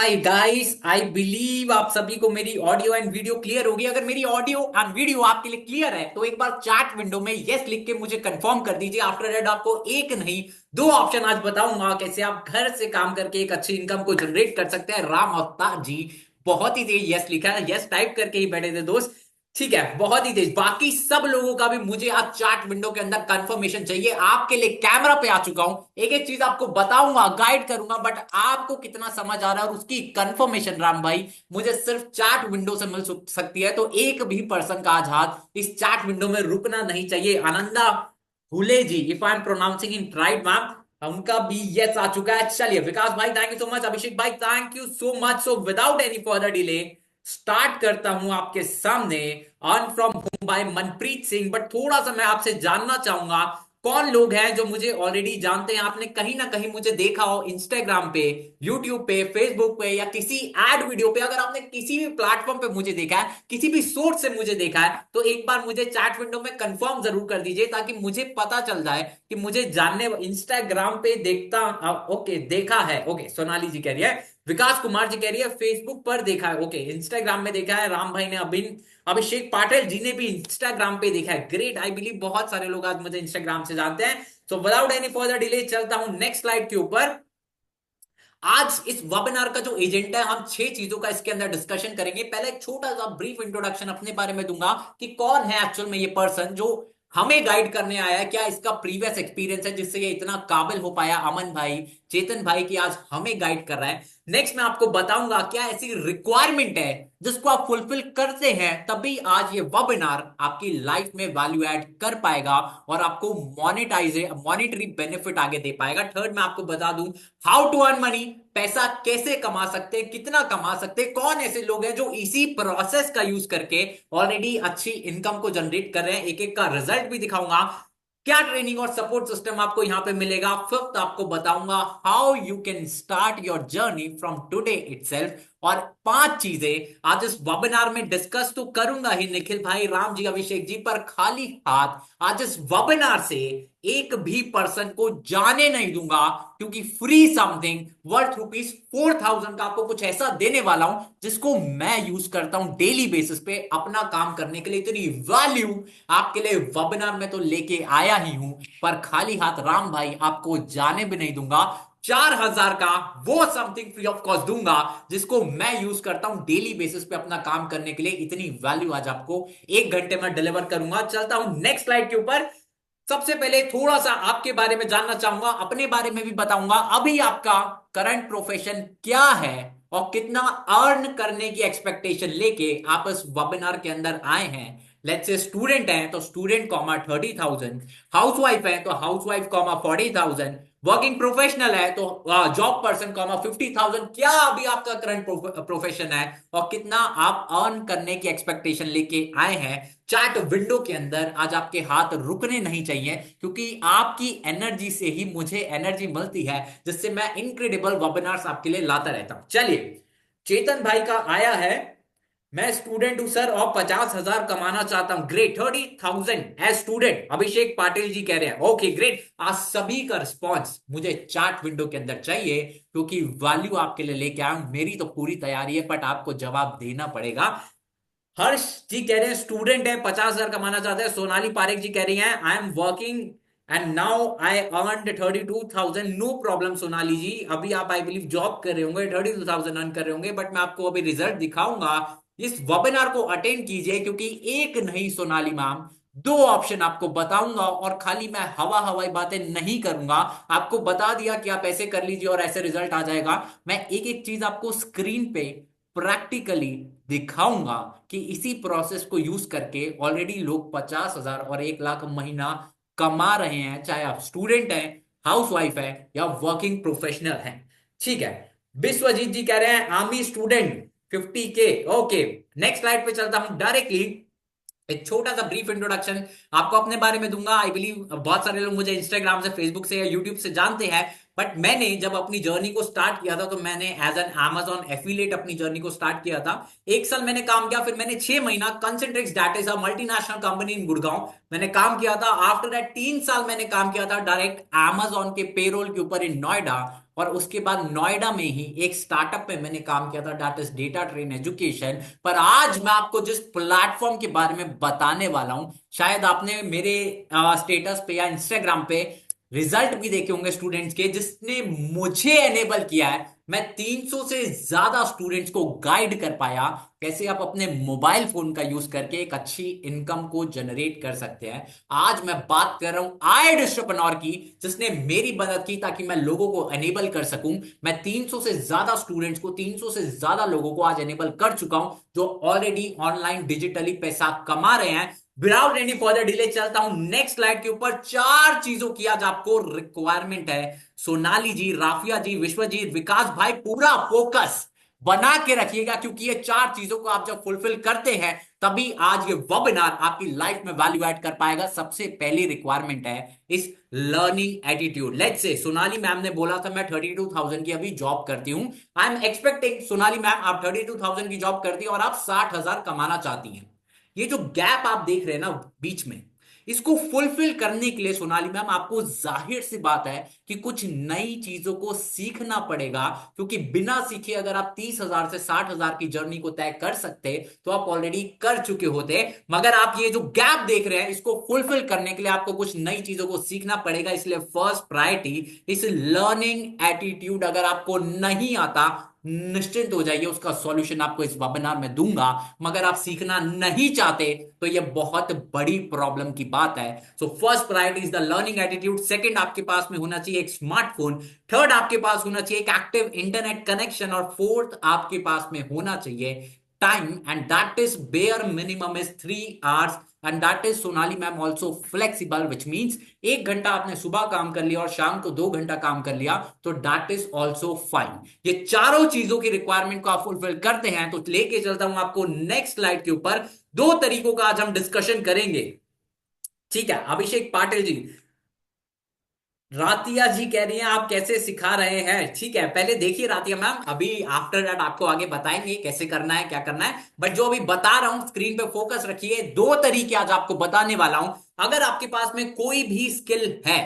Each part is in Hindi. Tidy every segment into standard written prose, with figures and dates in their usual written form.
हाय गाइस, आई बिलीव आप सभी को मेरी ऑडियो एंड वीडियो क्लियर होगी। अगर मेरी ऑडियो एंड वीडियो आपके लिए क्लियर है तो एक बार चैट विंडो में यस लिख के मुझे कंफर्म कर दीजिए। आफ्टर दैट आपको एक नहीं दो ऑप्शन आज बताऊंगा कैसे आप घर से काम करके एक अच्छी इनकम को जनरेट कर सकते हैं। राम अवतार जी बहुत ही तेज यस लिखा है, यस टाइप करके ही बैठे थे दोस्त। ठीक है, बहुत ही तेज। बाकी सब लोगों का भी मुझे आज चैट विंडो के अंदर कंफर्मेशन चाहिए। आपके लिए कैमरा पे आ चुका हूं, एक एक चीज आपको बताऊंगा, गाइड करूंगा, बट आपको कितना समझ आ रहा है और उसकी कंफर्मेशन राम भाई मुझे सिर्फ चैट विंडो से मिल सकती है। तो एक भी पर्सन का आज हाथ इस चैट विंडो में रुकना नहीं चाहिए। Ananda Hule ji, if I am pronouncing in right ma'am, उनका भी यस आ चुका है। चलिए विकास भाई thank you so much, Abhishek भाई thank you so much. So without any further delay start करता हूं आपके सामने। Earn from home by Manpreet Singh. But थोड़ा सा मैं आपसे जानना चाहूंगा कौन लोग हैं जो मुझे ऑलरेडी जानते हैं। आपने कहीं ना कहीं मुझे देखा हो इंस्टाग्राम पे, यूट्यूब पे, फेसबुक पे या किसी एड वीडियो पे। अगर आपने किसी भी प्लेटफॉर्म पे मुझे देखा है, किसी भी सोर्स से मुझे देखा है, तो एक बार मुझे चैट विंडो में कंफर्म जरूर कर दीजिए ताकि मुझे पता चल जाए कि मुझे जानने। इंस्टाग्राम पे देखता, ओके देखा है, ओके सोनाली जी कह रही है। विकास कुमार जी कह रही है फेसबुक पर देखा है, ओके इंस्टाग्राम में देखा है। राम भाई ने अभिषेक पाटिल जी ने भी इंस्टाग्राम पे देखा है। ग्रेट, आई बिलीव बहुत सारे लोग आज मुझे इंस्टाग्राम से जानते हैं। सो विदाउट एनी फर्दर डिले चलता हूं नेक्स्ट स्लाइड के ऊपर। आज इस वेबिनार का जो एजेंडा है, हम 6 चीजों का इसके अंदर डिस्कशन करेंगे। पहले एक छोटा सा ब्रीफ इंट्रोडक्शन अपने बारे में दूंगा कि कौन है एक्चुअल में ये पर्सन जो हमें गाइड करने आया है, क्या इसका प्रीवियस एक्सपीरियंस है जिससे ये इतना काबिल हो पाया। अमन भाई, चेतन भाई की आज हमें गाइड कर रहा है। नेक्स्ट मैं आपको बताऊंगा क्या ऐसी रिक्वायरमेंट है जिसको आप फुलफिल करते हैं तभी आज ये वेबिनार आपकी लाइफ में वैल्यू ऐड कर पाएगा और आपको मॉनिटरी बेनिफिट आगे दे पाएगा। थर्ड मैं आपको बता दूं हाउ टू अर्न मनी, पैसा कैसे कमा सकते हैं, कितना कमा सकते हैं, कौन ऐसे लोग हैं जो इसी प्रोसेस का यूज करके ऑलरेडी अच्छी इनकम को जनरेट कर रहे हैं। एक एक का रिजल्ट भी दिखाऊंगा। क्या ट्रेनिंग और सपोर्ट सिस्टम आपको यहां पे मिलेगा। फिफ्थ आपको बताऊंगा how you can start your journey from today itself. और 5 चीजें आज इस वेबिनार में डिस्कस तो करूंगा ही निखिल भाई, राम जी, अभिषेक जी, पर खाली हाथ आज इस वेबिनार से एक भी पर्सन को जाने नहीं दूंगा, क्योंकि फ्री समथिंग वर्थ ₹4,000 का आपको कुछ ऐसा देने वाला हूं जिसको मैं यूज करता हूं डेली बेसिस पे अपना काम करने के लिए। इतनी वैल्यू आपके लिए वेबिनार में तो लेके आया ही हूं, पर खाली हाथ राम भाई आपको जाने भी नहीं दूंगा। 4,000 का वो समथिंग फ्री ऑफ कॉस्ट दूंगा जिसको मैं यूज करता हूं डेली बेसिस पे अपना काम करने के लिए। इतनी वैल्यू आज आपको 1 घंटे में डिलीवर करूंगा। चलता हूं नेक्स्ट स्लाइड के ऊपर। सबसे पहले थोड़ा सा आपके बारे में जानना चाहूंगा, अपने बारे में भी बताऊंगा। अभी आपका करंट प्रोफेशन क्या है और कितना अर्न करने की एक्सपेक्टेशन लेके आप इस वेबिनार के अंदर आए हैं। लेट्स से स्टूडेंट हैं तो स्टूडेंट कॉमा 30,000, हाउसवाइफ है तो हाउसवाइफ कॉमा 40,000, वर्किंग प्रोफेशनल है तो जॉब पर्सन कॉमा 50,000। क्या अभी आपका करंट प्रोफेशन है और कितना आप अर्न करने की एक्सपेक्टेशन लेके आए हैं। चैट विंडो के अंदर आज आपके हाथ रुकने नहीं चाहिए, क्योंकि आपकी एनर्जी से ही मुझे एनर्जी मिलती है जिससे मैं इनक्रेडिबल वेबिनार्स आपके लिए लाता रहता हूं। चलिए, चेतन भाई का आया है, मैं स्टूडेंट हूं सर और 50,000 कमाना चाहता हूं। Great, 30,000 as student. Abhishek Patil ji कह रहे हैं ओके ग्रेट। आज सभी का रिस्पॉन्स मुझे चैट विंडो के अंदर चाहिए, क्योंकि वैल्यू आपके लिए लेके आया हूं। मेरी तो पूरी तैयारी है, बट आपको जवाब देना पड़ेगा। हर्ष जी कह रहे हैं स्टूडेंट है, 50,000 कमाना चाहते हैं। सोनाली पारेख जी कह रही हैं I am working and now I earn 32,000। No problem Sonali ji, अभी आप आई बिलीव जॉब कर रहे होंगे, 32,000 अर्न कर रहे होंगे, बट मैं आपको अभी रिजल्ट दिखाऊंगा। इस वेबिनार को अटेंड कीजिए, क्योंकि एक नहीं सोनाली मैम, दो ऑप्शन आपको बताऊंगा और खाली मैं हवाई बातें नहीं करूंगा। आपको बता दिया कि आप ऐसे कर लीजिए और ऐसे रिजल्ट आ जाएगा। मैं एक एक चीज आपको स्क्रीन पे प्रैक्टिकली दिखाऊंगा कि इसी प्रोसेस को यूज करके ऑलरेडी लोग 50,000 और 1 लाख महीना कमा रहे हैं, चाहे आप स्टूडेंट हैं, हाउसवाइफ है या वर्किंग प्रोफेशनल हैं। ठीक है, विश्वजीत जी कह रहे हैं army student 50K। Okay, next slide पे चलता हूं डायरेक्टली। एक छोटा सा ब्रीफ इंट्रोडक्शन आपको अपने बारे में दूंगा। आई बिलीव बहुत सारे लोग मुझे इंस्टाग्राम से, फेसबुक से या यूट्यूब से जानते हैं, बट मैंने जब अपनी जर्नी को स्टार्ट किया था तो मैंने एज एन Amazon एफिलिएट अपनी जर्नी को स्टार्ट किया था। 1 साल मैंने काम किया, फिर मैंने 6 महीना Concentrix data multinational company in Gurgaon मैंने काम किया था। आफ्टर दैट 3 साल मैंने काम किया था डायरेक्ट Amazon के पेरोल के ऊपर इन नोएडा। और उसके बाद नोएडा में ही एक स्टार्टअप में मैंने काम किया था, that is data train education. पर आज मैं आपको जिस प्लेटफॉर्म के बारे में बताने वाला हूं, शायद आपने मेरे स्टेटस पे या इंस्टाग्राम पे रिजल्ट भी देखे होंगे स्टूडेंट्स के, जिसने मुझे एनेबल किया है। मैं 300 से ज्यादा स्टूडेंट्स को गाइड कर पाया कैसे आप अपने मोबाइल फोन का यूज करके एक अच्छी इनकम को जनरेट कर सकते हैं। आज मैं बात कर रहा हूं आई एंटरप्रेन्योर की, जिसने मेरी मदद की ताकि मैं लोगों को एनेबल कर सकूं। मैं 300 से ज्यादा स्टूडेंट्स को, 300 से ज्यादा लोगों को आज एनेबल कर चुका हूं जो ऑलरेडी ऑनलाइन डिजिटली पैसा कमा रहे हैं। विदाउट एनी फर्दर डिले चलता हूं नेक्स्ट स्लाइड के ऊपर। चार चीजों की आज आपको रिक्वायरमेंट है। सोनाली जी, राफिया जी, विश्वजीत, विकास भाई, पूरा फोकस बना के रखिएगा, क्योंकि ये चार चीजों को आप जब फुलफिल करते हैं तभी आज ये वेबिनार आपकी लाइफ में वैल्यू ऐड कर पाएगा। सबसे पहली रिक्वायरमेंट है इस learning attitude. Let's say Sonali ma'am ने बोला था मैं 32,000 की अभी जॉब करती हूं। I am expecting Sonali ma'am आप 32,000 की जॉब करती हैं और आप 60,000 कमाना चाहती हैं। ये जो गैप आप देख रहे हैं ना बीच में, इसको फुलफिल करने के लिए सोनाली मैम आपको जाहिर सी बात है कि कुछ नई चीजों को सीखना पड़ेगा, क्योंकि बिना सीखे अगर आप 30,000 से 60,000 की जर्नी को तय कर सकते तो आप ऑलरेडी कर चुके होते। मगर आप ये जो गैप देख रहे हैं, इसको फुलफिल करने के लिए आपको कुछ नई चीजों को सीखना पड़ेगा। इसलिए फर्स्ट प्रायोरिटी इस लर्निंग एटीट्यूड अगर आपको नहीं आता, निश्चिंत हो जाइए, उसका सॉल्यूशन आपको इस वेबिनार में दूंगा। मगर आप सीखना नहीं चाहते तो यह बहुत बड़ी प्रॉब्लम की बात है। So first priority is the learning attitude. Second, आपके पास में होना चाहिए एक स्मार्टफोन। थर्ड, आपके पास होना चाहिए एक एक्टिव इंटरनेट कनेक्शन। और फोर्थ, आपके पास में होना चाहिए time, and that is bare minimum is 3 hours। And that is Sonali ma'am also flexible, which means 1 घंटा आपने सुबह काम कर लिया और शाम को 2 घंटा काम कर लिया तो दैट इज ऑल्सो फाइन। ये चारों चीजों की रिक्वायरमेंट को आप फुलफिल करते हैं तो लेके चलता हूं आपको नेक्स्ट स्लाइड के ऊपर। दो तरीकों का आज हम डिस्कशन करेंगे। ठीक है, अभिषेक पाटिल जी, रातिया जी कह रही हैं आप कैसे सिखा रहे हैं। ठीक है, पहले देखिए रातिया मैम, अभी आफ्टर दैट आपको आगे बताएंगे कैसे करना है, क्या करना है। बट जो अभी बता रहा हूं स्क्रीन पे फोकस रखिए। दो तरीके आज आपको बताने वाला हूं। अगर आपके पास में कोई भी स्किल है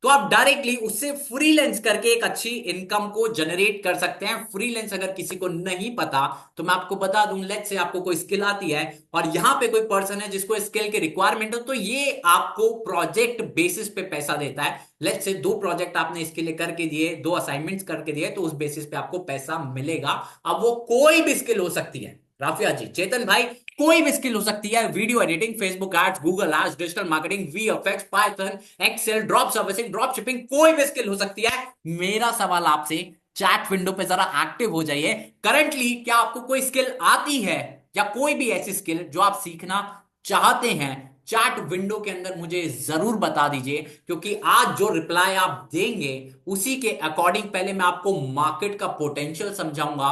तो आप डायरेक्टली उससे फ्रीलांस करके एक अच्छी इनकम को जनरेट कर सकते हैं। फ्रीलांस अगर किसी को नहीं पता तो मैं आपको बता दूं, लेट्स से आपको कोई स्किल आती है और यहां पे कोई पर्सन है जिसको स्किल की रिक्वायरमेंट हो, तो ये आपको प्रोजेक्ट बेसिस पे पैसा देता है। लेट्स से 2 प्रोजेक्ट आपने इसके लिए करके दिए, 2 असाइनमेंट्स करके दिए, तो उस बेसिस पे आपको पैसा मिलेगा। अब वो कोई भी स्किल हो सकती है। राफिया जी, चेतन भाई, कोई भी स्किल हो सकती है। Video editing, Facebook ads, Google ads, digital marketing, VFX, Python, Excel, drop servicing, drop shipping, कोई भी स्किल हो सकती है। मेरा सवाल आपसे, चैट विंडो पे जरा एक्टिव हो जाइए। करंटली क्या आपको कोई स्किल आती है या कोई भी ऐसी स्किल जो आप सीखना चाहते हैं? चैट विंडो के अंदर मुझे जरूर बता दीजिए, क्योंकि आज जो रिप्लाई आप देंगे उसी के अकॉर्डिंग पहले मैं आपको मार्केट का पोटेंशियल समझाऊंगा।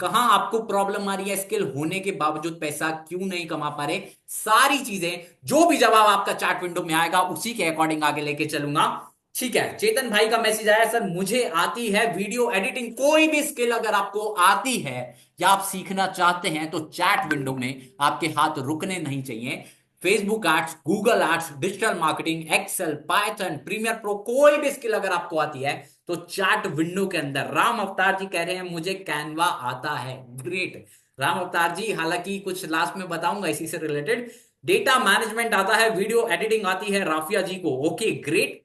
कहां आपको प्रॉब्लम आ रही है, स्किल होने के बावजूद पैसा क्यों नहीं कमा पा रहे, सारी चीजें, जो भी जवाब आपका चैट विंडो में आएगा उसी के अकॉर्डिंग आगे लेके चलूंगा। ठीक है, चेतन भाई का मैसेज आया, सर मुझे आती है वीडियो एडिटिंग। कोई भी स्किल अगर आपको आती है या आप सीखना चाहते हैं तो चैट विंडो में आपके हाथ रुकने नहीं चाहिए। Facebook ads, Google ads, digital marketing, Excel, Python, Premiere Pro, कोई भी स्किल अगर आपको आती है तो चैट विंडो के अंदर। राम अवतार जी कह रहे हैं मुझे कैनवा आता है। ग्रेट राम अवतार जी, हालांकि कुछ लास्ट में बताऊंगा इसी से रिलेटेड। डेटा मैनेजमेंट आता है, वीडियो एडिटिंग आती है राफिया जी को। ओके ग्रेट,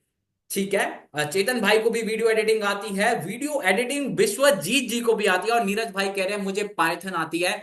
ठीक है। चेतन भाई को भी वीडियो एडिटिंग आती है। वीडियो एडिटिंग विश्वजीत जी को भी आती है। और नीरज भाई कह रहे हैं मुझे पाइथन आती है।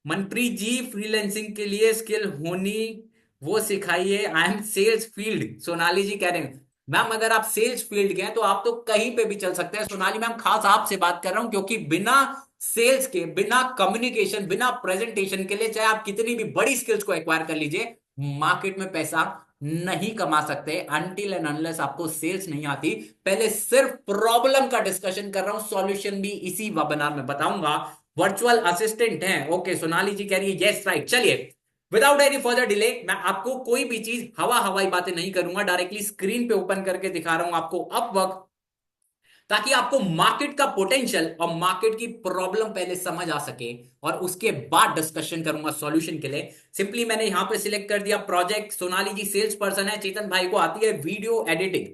मनप्रीत जी, फ्रीलैंसिंग के लिए स्किल होनी वो सिखाइए, I am sales field. Sonali ji कह रहे हैं मैम अगर आप सेल्स फील्ड के हैं तो आप तो कहीं पे भी चल सकते हैं। सोनाली मैम खास आपसे बात कर रहा हूं, क्योंकि बिना सेल्स के, बिना कम्युनिकेशन, बिना प्रेजेंटेशन के लिए चाहे आप कितनी भी बड़ी स्किल्स को एक्वायर कर लीजिए, मार्केट में पैसा नहीं कमा सकते अनटिल एंड अनलेस आपको सेल्स नहीं आती। पहले सिर्फ प्रॉब्लम का डिस्कशन कर रहा हूं, सॉल्यूशन भी इसी वेबिनार में बताऊंगा। वर्चुअल असिस्टेंट हैं, ओके सोनाली जी कह रही है यस राइट। चलिए विदाउट एनी फर्दर डिले मैं आपको कोई भी चीज हवा हवाई बातें नहीं करूंगा, डायरेक्टली स्क्रीन पे ओपन करके दिखा रहा हूं आपको अब वक्त, ताकि आपको मार्केट का पोटेंशियल और मार्केट की प्रॉब्लम पहले समझ आ सके और उसके बाद डिस्कशन करूंगा सॉल्यूशन के लिए। सिंपली मैंने यहां पे सिलेक्ट कर दिया प्रोजेक्ट। सोनाली जी सेल्स पर्सन है, चेतन भाई को आती है वीडियो एडिटिंग।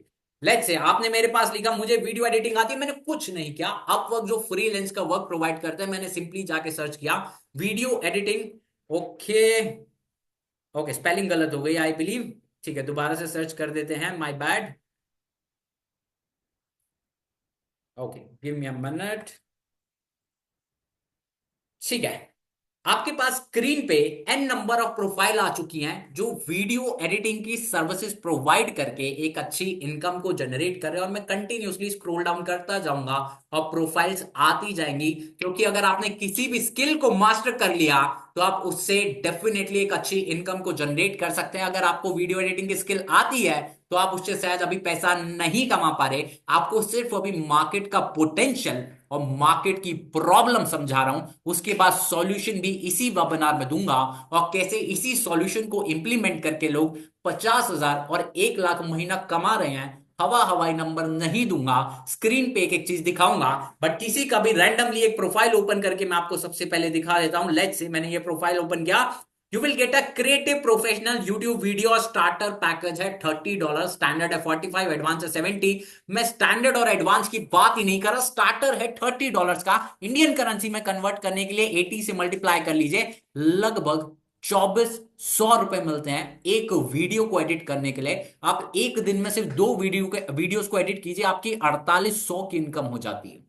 लेट्स से आपने मेरे पास लिखा मुझे वीडियो एडिटिंग आती है, मैंने कुछ नहीं किया। अपवर्क जो फ्रीलांस का वर्क प्रोवाइड करता है, मैंने सिंपली जाके सर्च किया video editing. Okay, okay spelling गलत हो गई आई बिलीव। ठीक है, दोबारा से सर्च कर देते हैं, my bad. Okay, give me a minute. ठीक है, आपके पास स्क्रीन पे एन नंबर ऑफ प्रोफाइल आ चुकी हैं जो वीडियो एडिटिंग की सर्विसेज प्रोवाइड करके एक अच्छी इनकम को जनरेट कर रहे हैं। और मैं कंटिन्यूअसली स्क्रॉल डाउन करता जाऊंगा और प्रोफाइल्स आती जाएंगी, क्योंकि अगर आपने किसी भी स्किल को मास्टर कर लिया तो आप उससे डेफिनेटली एक अच्छी इनकम को जनरेट कर सकते हैं। अगर आपको वीडियो एडिटिंग की स्किल आती है तो आप उससे शायद अभी पैसा नहीं कमा पा रहे, आपको सिर्फ अभी मार्केट का पोटेंशियल और मार्केट की प्रॉब्लम समझा रहा हूं। उसके बाद सॉल्यूशन भी इसी वेबिनार में दूंगा, और कैसे इसी सॉल्यूशन को इंप्लीमेंट करके लोग 50,000 और 1 लाख महीना कमा रहे हैं। हवाई नंबर नहीं दूंगा, स्क्रीन पे एक एक चीज दिखाऊंगा, बट किसी का भी रैंडमली एक प्रोफाइल ओपन करके मैं आपको सबसे पहले दिखा देता हूं। लेट्स से मैंने ये प्रोफाइल ओपन किया। You will get a creative professional YouTube video. Starter package है $30, स्टैंडर्ड है 45, एडवांस है 70। मैं स्टैंडर्ड और एडवांस की बात ही नहीं कर रहा, स्टार्टर है $30 का। इंडियन करेंसी में कन्वर्ट करने के लिए 80 से मल्टीप्लाई कर लीजिए, लगभग 2400 रुपए मिलते हैं एक वीडियो को एडिट करने के लिए। आप एक दिन में सिर्फ 2 वीडियोस को एडिट कीजिए, आपकी 4800 की इनकम हो जाती है।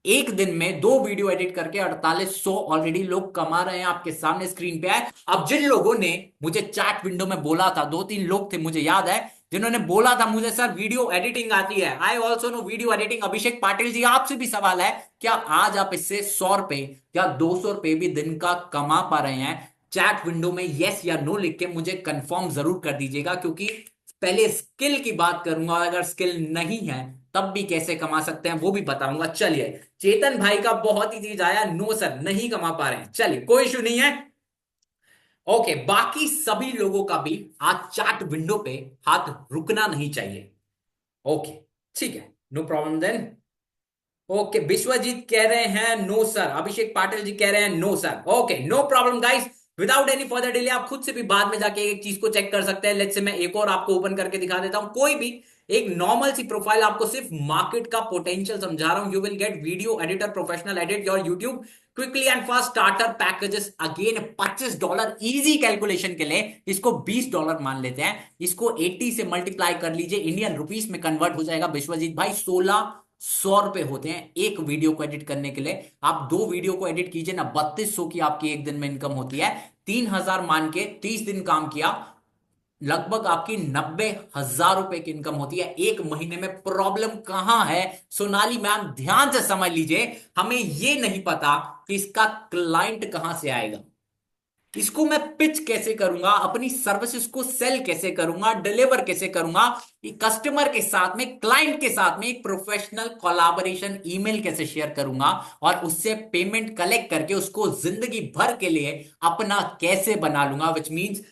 एक दिन में 2 वीडियो एडिट करके 4800 ऑलरेडी लोग कमा रहे हैं, आपके सामने स्क्रीन पे है। अब जिन लोगों ने मुझे चैट विंडो में बोला था, 2-3 लोग थे मुझे याद है, जिन्होंने बोला था मुझे सर वीडियो एडिटिंग आती है, I also know video editing. Abhishek Patil ji, आपसे भी सवाल है, क्या आज आप इससे 100 रुपए या 200 रुपए भी दिन का कमा पा रहे हैं? चैट विंडो में यस या नो लिख के मुझे कंफर्म जरूर कर दीजिएगा, क्योंकि पहले स्किल की बात करूंगा, अगर स्किल नहीं है तब भी कैसे कमा सकते हैं वो भी बताऊंगा। चलिए, चेतन भाई का बहुत ही तेज आया, नो सर नहीं कमा पा रहे हैं, चलिए कोई इशू नहीं है। ओके, बाकी सभी लोगों का भी आज चैट विंडो पे हाथ रुकना नहीं चाहिए। ओके, ठीक है, no problem then. Okay, Vishwajeet कह रहे हैं नो सर, अभिषेक पाटिल जी कह रहे हैं no sir. Okay, no problem guys, without any further delay आप खुद से भी बाद में जाके एक चीज को चेक कर सकते हैं। लेट्स से मैं एक और आपको ओपन करके दिखा देता हूं, कोई भी एक नॉर्मल सी प्रोफाइल, आपको सिर्फ मार्केट का पोटेंशियल समझा रहा हूं। You will get video editor professional, edit your YouTube quickly and fast. Starter packages again $25 easy calculation के लिए, इसको $20 मान लेते हैं, इसको 80 से मल्टीप्लाई कर लीजिए, इंडियन रुपीस में कन्वर्ट हो जाएगा विश्वजीत भाई, 1600 रुपए होते हैं एक वीडियो को एडिट करने के लिए। आप 2 वीडियो को एडिट कीजिए ना, 3200 की आपकी एक दिन में इनकम होती है। 3000 मान के 30 दिन काम किया, लगभग आपकी 90,000 रुपए की इनकम होती है एक महीने में। प्रॉब्लम कहां है सोनाली मैम, ध्यान से समझ लीजिए, हमें यह नहीं पता कि इसका क्लाइंट कहां से आएगा, इसको मैं पिच कैसे करूंगा, अपनी सर्विसेज को सेल कैसे करूंगा, डिलीवर कैसे करूंगा, कस्टमर के साथ में, क्लाइंट के साथ में एक प्रोफेशनल कोलैबोरेशन ईमेल कैसे शेयर करूंगा, और उससे पेमेंट कलेक्ट करके उसको जिंदगी भर के लिए अपना कैसे बना लूंगा, विच मींस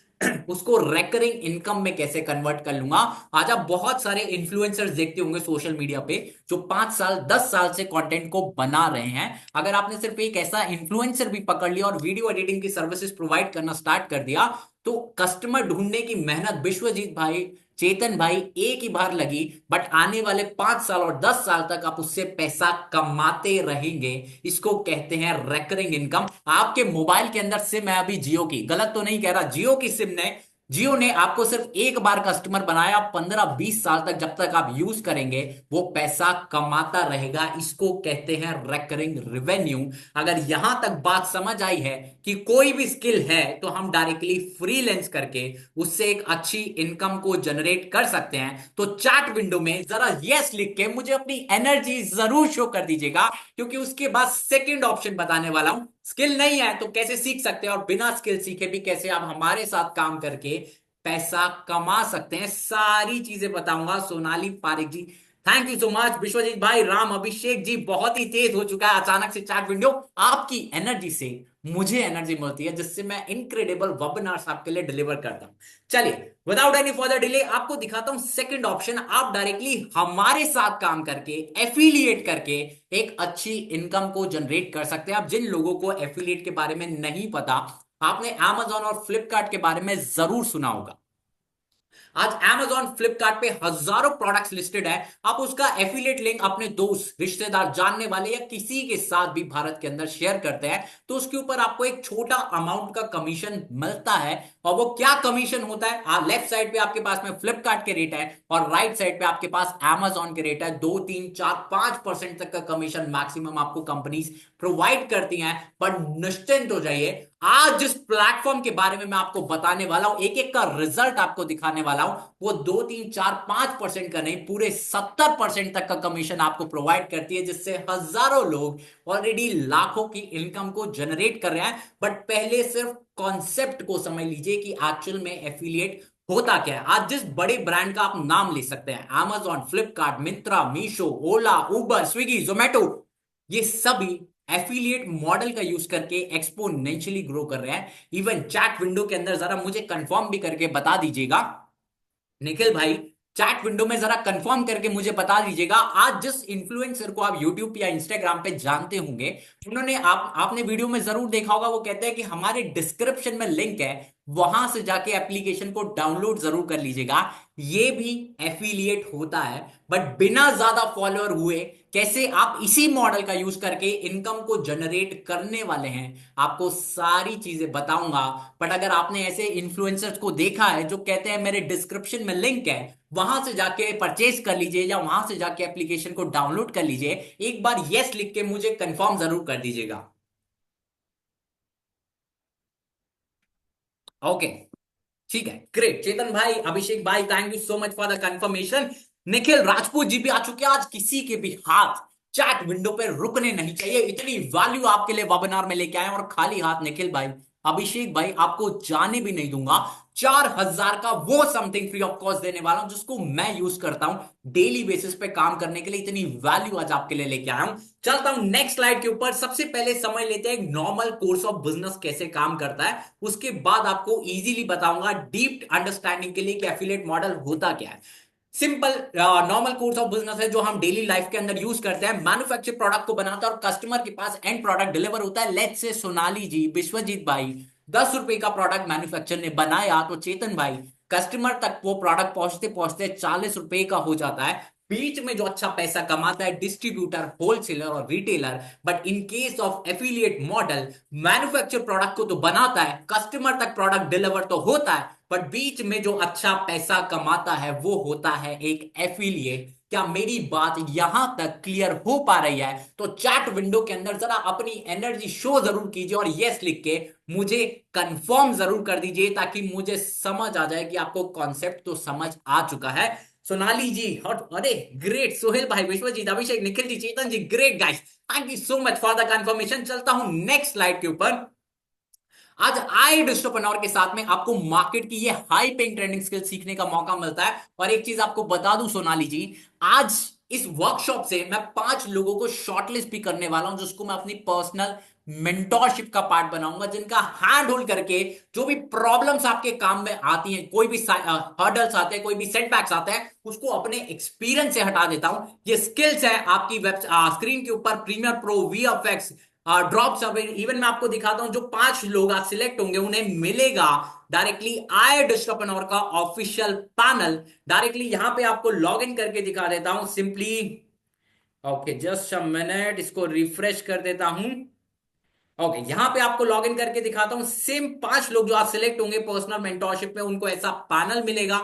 उसको रेकरिंग इनकम में कैसे कन्वर्ट कर लूंगा। आज आप बहुत सारे इन्फ्लुएंसर्स देखते होंगे सोशल मीडिया पे, जो 5 साल 10 साल से कंटेंट को बना रहे हैं। अगर आपने सिर्फ एक ऐसा इन्फ्लुएंसर भी पकड़ लिया और वीडियो एडिटिंग की सर्विसेज प्रोवाइड करना स्टार्ट कर दिया, तो कस्टमर ढूंढने की मेहनत विश्वजीत भाई, चेतन भाई एक ही बार लगी, बट आने वाले 5 साल और 10 साल तक आप उससे पैसा कमाते रहेंगे। इसको कहते हैं रेकरिंग इनकम। आपके मोबाइल के अंदर सिम है अभी जियो की, गलत तो नहीं कह रहा, जियो की सिम ने, जियो ने आपको सिर्फ एक बार कस्टमर बनाया, 15-20 साल तक जब तक आप यूज करेंगे वो पैसा कमाता रहेगा। इसको कहते हैं रेकरिंग रेवेन्यू। अगर यहां तक बात समझ आई है कि कोई भी स्किल है तो हम डायरेक्टली फ्रीलांस करके उससे एक अच्छी इनकम को जनरेट कर सकते हैं, तो चैट विंडो में जरा यस लिख के मुझे अपनी एनर्जी जरूर शो कर दीजिएगा, क्योंकि उसके बाद सेकंड ऑप्शन बताने वाला हूं। स्किल नहीं है तो कैसे सीख सकते हैं, और बिना स्किल सीखे भी कैसे आप हमारे साथ काम करके पैसा कमा सकते हैं, सारी चीजें बताऊंगा। Sonali Parik ji, thank you so much. Vishwajeet भाई, राम अभिषेक जी, बहुत ही तेज हो चुका है अचानक से चैट विंडो। आपकी एनर्जी से मुझे एनर्जी मिलती है, जिससे मैं इनक्रेडिबल वेबिनार्स आपके लिए डिलीवर करता हूं। चलिए, विदाउट एनी फर्दर डिले आपको दिखाता हूं सेकंड ऑप्शन। आप डायरेक्टली हमारे साथ काम करके, एफिलिएट करके एक अच्छी इनकम को जनरेट कर सकते हैं। आप जिन लोगों को एफिलिएट के बारे में नहीं पता, आपने Amazon और फ्लिपकार्ट के बारे में जरूर सुना होगा। आज Amazon फ्लिपकार्ट पे हजारों प्रोडक्ट्स लिस्टेड है। आप उसका एफिलिएट लिंक अपने दोस्त रिश्तेदार जानने वाले या किसी के साथ भी भारत के अंदर शेयर करते हैं तो उसके ऊपर आपको एक छोटा अमाउंट का कमीशन मिलता है। और वो क्या कमीशन होता है, लेफ्ट साइड पे आपके पास में फ्लिपकार्ट के रेट है और राइट साइड पे आपके पास Amazon के रेट है। 2 3 4 5% तक का कमीशन मैक्सिमम आपको कंपनीज प्रोवाइड करती हैं। बट निश्चिंत हो जाइए, आज जिस प्लेटफॉर्म के बारे में मैं आपको बताने वाला हूं, एक एक का रिजल्ट आपको दिखाने वाला हूं, वो 2 3 4 5% का नहीं, पूरे 70% तक का कमीशन आपको प्रोवाइड करती है, जिससे हजारों लोग ऑलरेडी लाखों की इनकम को जनरेट कर रहे हैं। बट पहले सिर्फ कॉन्सेप्ट को समझ लीजिए कि एक्चुअल में एफिलिएट होता क्या है। आज जिस बड़े ब्रांड का आप नाम ले सकते हैं, Amazon, फ्लिपकार्ट, मिंत्रा, मीशो, ओला, उबर, स्विगी, जोमेटो, ये सभी एफिलिएट मॉडल का यूज करके एक्सपोनेंशियली ग्रो कर रहे हैं। इवन चैट विंडो के अंदर जरा मुझे कंफर्म भी करके बता दीजिएगा निखिल भाई, चैट विंडो में जरा कंफर्म करके मुझे बता दीजिएगा, आज जिस इन्फ्लुएंसर को आप यूट्यूब या इंस्टाग्राम पे जानते होंगे, उन्होंने आपने वीडियो में जरूर देखा होगा, वो कहते हैं कि हमारे डिस्क्रिप्शन में लिंक है, वहां से जाके एप्लीकेशन को डाउनलोड जरूर कर लीजिएगा। ये भी एफिलिएट होता है, बट बिना ज्यादा फॉलोअर हुए कैसे आप इसी मॉडल का यूज करके इनकम को जनरेट करने वाले हैं, आपको सारी चीजें बताऊंगा। बट अगर आपने ऐसे इन्फ्लुएंसर्स को देखा है जो कहते हैं मेरे डिस्क्रिप्शन में लिंक है, वहां से जाके परचेज कर लीजिए या वहां से जाके एप्लीकेशन को डाउनलोड कर लीजिए, एक बार यस लिख के मुझे कंफर्म जरूर कर दीजिएगा। ओके, ठीक है, ग्रेट। चेतन भाई, अभिषेक भाई, thank you so much for the confirmation. Nikhil Rajput ji भी आ चुके हैं। आज किसी के भी हाथ चैट विंडो पे रुकने नहीं चाहिए, इतनी वैल्यू आपके लिए वेबिनार में लेके आए हैं। और खाली हाथ निखिल भाई, अभिषेक भाई, आपको जाने भी नहीं दूंगा। 4,000 का वो समथिंग फ्री ऑफ कॉस्ट देने वाला हूं जिसको मैं यूज करता हूं डेली बेसिस पे काम करने के लिए। इतनी वैल्यू आज आपके लिए लेके आया हूं। चलता हूं नेक्स्ट स्लाइड के ऊपर। सबसे पहले समझ लेते हैं नॉर्मल कोर्स ऑफ बिजनेस कैसे काम करता है, उसके बाद आपको इजीली बताऊंगा डीप अंडरस्टैंडिंग के लिए कि एफिलिएट मॉडल होता क्या है। Simple normal course of business है जो हम डेली लाइफ के अंदर यूज करते हैं। मैन्युफैक्चर प्रोडक्ट को बनाता है और कस्टमर के पास एंड प्रोडक्ट डिलीवर होता है। लेट्स से सोनाली जी, विश्वजीत भाई, 10 रुपए का प्रोडक्ट मैन्युफैक्चर ने बनाया तो चेतन भाई कस्टमर तक वो प्रोडक्ट पहुंचते पहुंचते 40 रुपए का हो जाता है। बीच में जो अच्छा पैसा कमाता है डिस्ट्रीब्यूटर, होलसेलर और retailer. But in case of affiliate model, manufacture product को तो बनाता है, कस्टमर तक प्रोडक्ट डिलीवर तो होता है, बट बीच में जो अच्छा पैसा कमाता है वो होता है एक एफिलिएट। क्या मेरी बात यहां तक क्लियर हो पा रही है? तो चैट विंडो के अंदर जरा अपनी एनर्जी शो जरूर कीजिए और यस लिख के मुझे कंफर्म जरूर कर दीजिए, ताकि मुझे समझ आ जाए कि आपको कॉन्सेप्ट तो समझ आ चुका है। सोनाली जी हॉट, अरे ग्रेट। सोहेल भाई, Vishwajeet, Abhishek, Nikhil ji, Chetan ji, great guys, thank you so much for the confirmation. चलता हूं नेक्स्ट स्लाइड के ऊपर। आज आई डिस्ट्रोपनोर के साथ में आपको मार्केट की ये हाई पेइंग ट्रेंडिंग स्किल सीखने का मौका मिलता है। और एक चीज आपको बता दूं सोनाली जी, आज इस वर्कशॉप से मैं 5 लोगों को शॉर्टलिस्ट भी करने वाला हूं, जिसको मैं अपनी पर्सनल मेंटोरशिप का पार्ट बनाऊंगा, जिनका हैंड होल्ड करके जो भी प्रॉब्लम्स आपके काम में आती हैं, कोई भी हर्डल्स आते हैं, कोई भी सेटबैक्स आते हैं, उसको अपने एक्सपीरियंस से हटा देता हूं। ये स्किल्स है आपकी वेब स्क्रीन के ऊपर, प्रीमियर प्रो, वीएफएक्स, ड्रॉप सब। इवन मैं आपको दिखाता हूं, जो 5 लोग आज सिलेक्ट होंगे उन्हें मिलेगा डायरेक्टली आई डिस्ट्रपनोर का ऑफिशियल पैनल। डायरेक्टली यहां पे आपको लॉग इन करके दिखा देता हूं simply. Okay, just a minute, इसको रिफ्रेश कर देता हूं। ओके, यहां पे आपको लॉग इन करके दिखाता हूं। सेम 5 लोग जो आज सिलेक्ट होंगे पर्सनल मेंटोरशिप में, उनको ऐसा पैनल मिलेगा।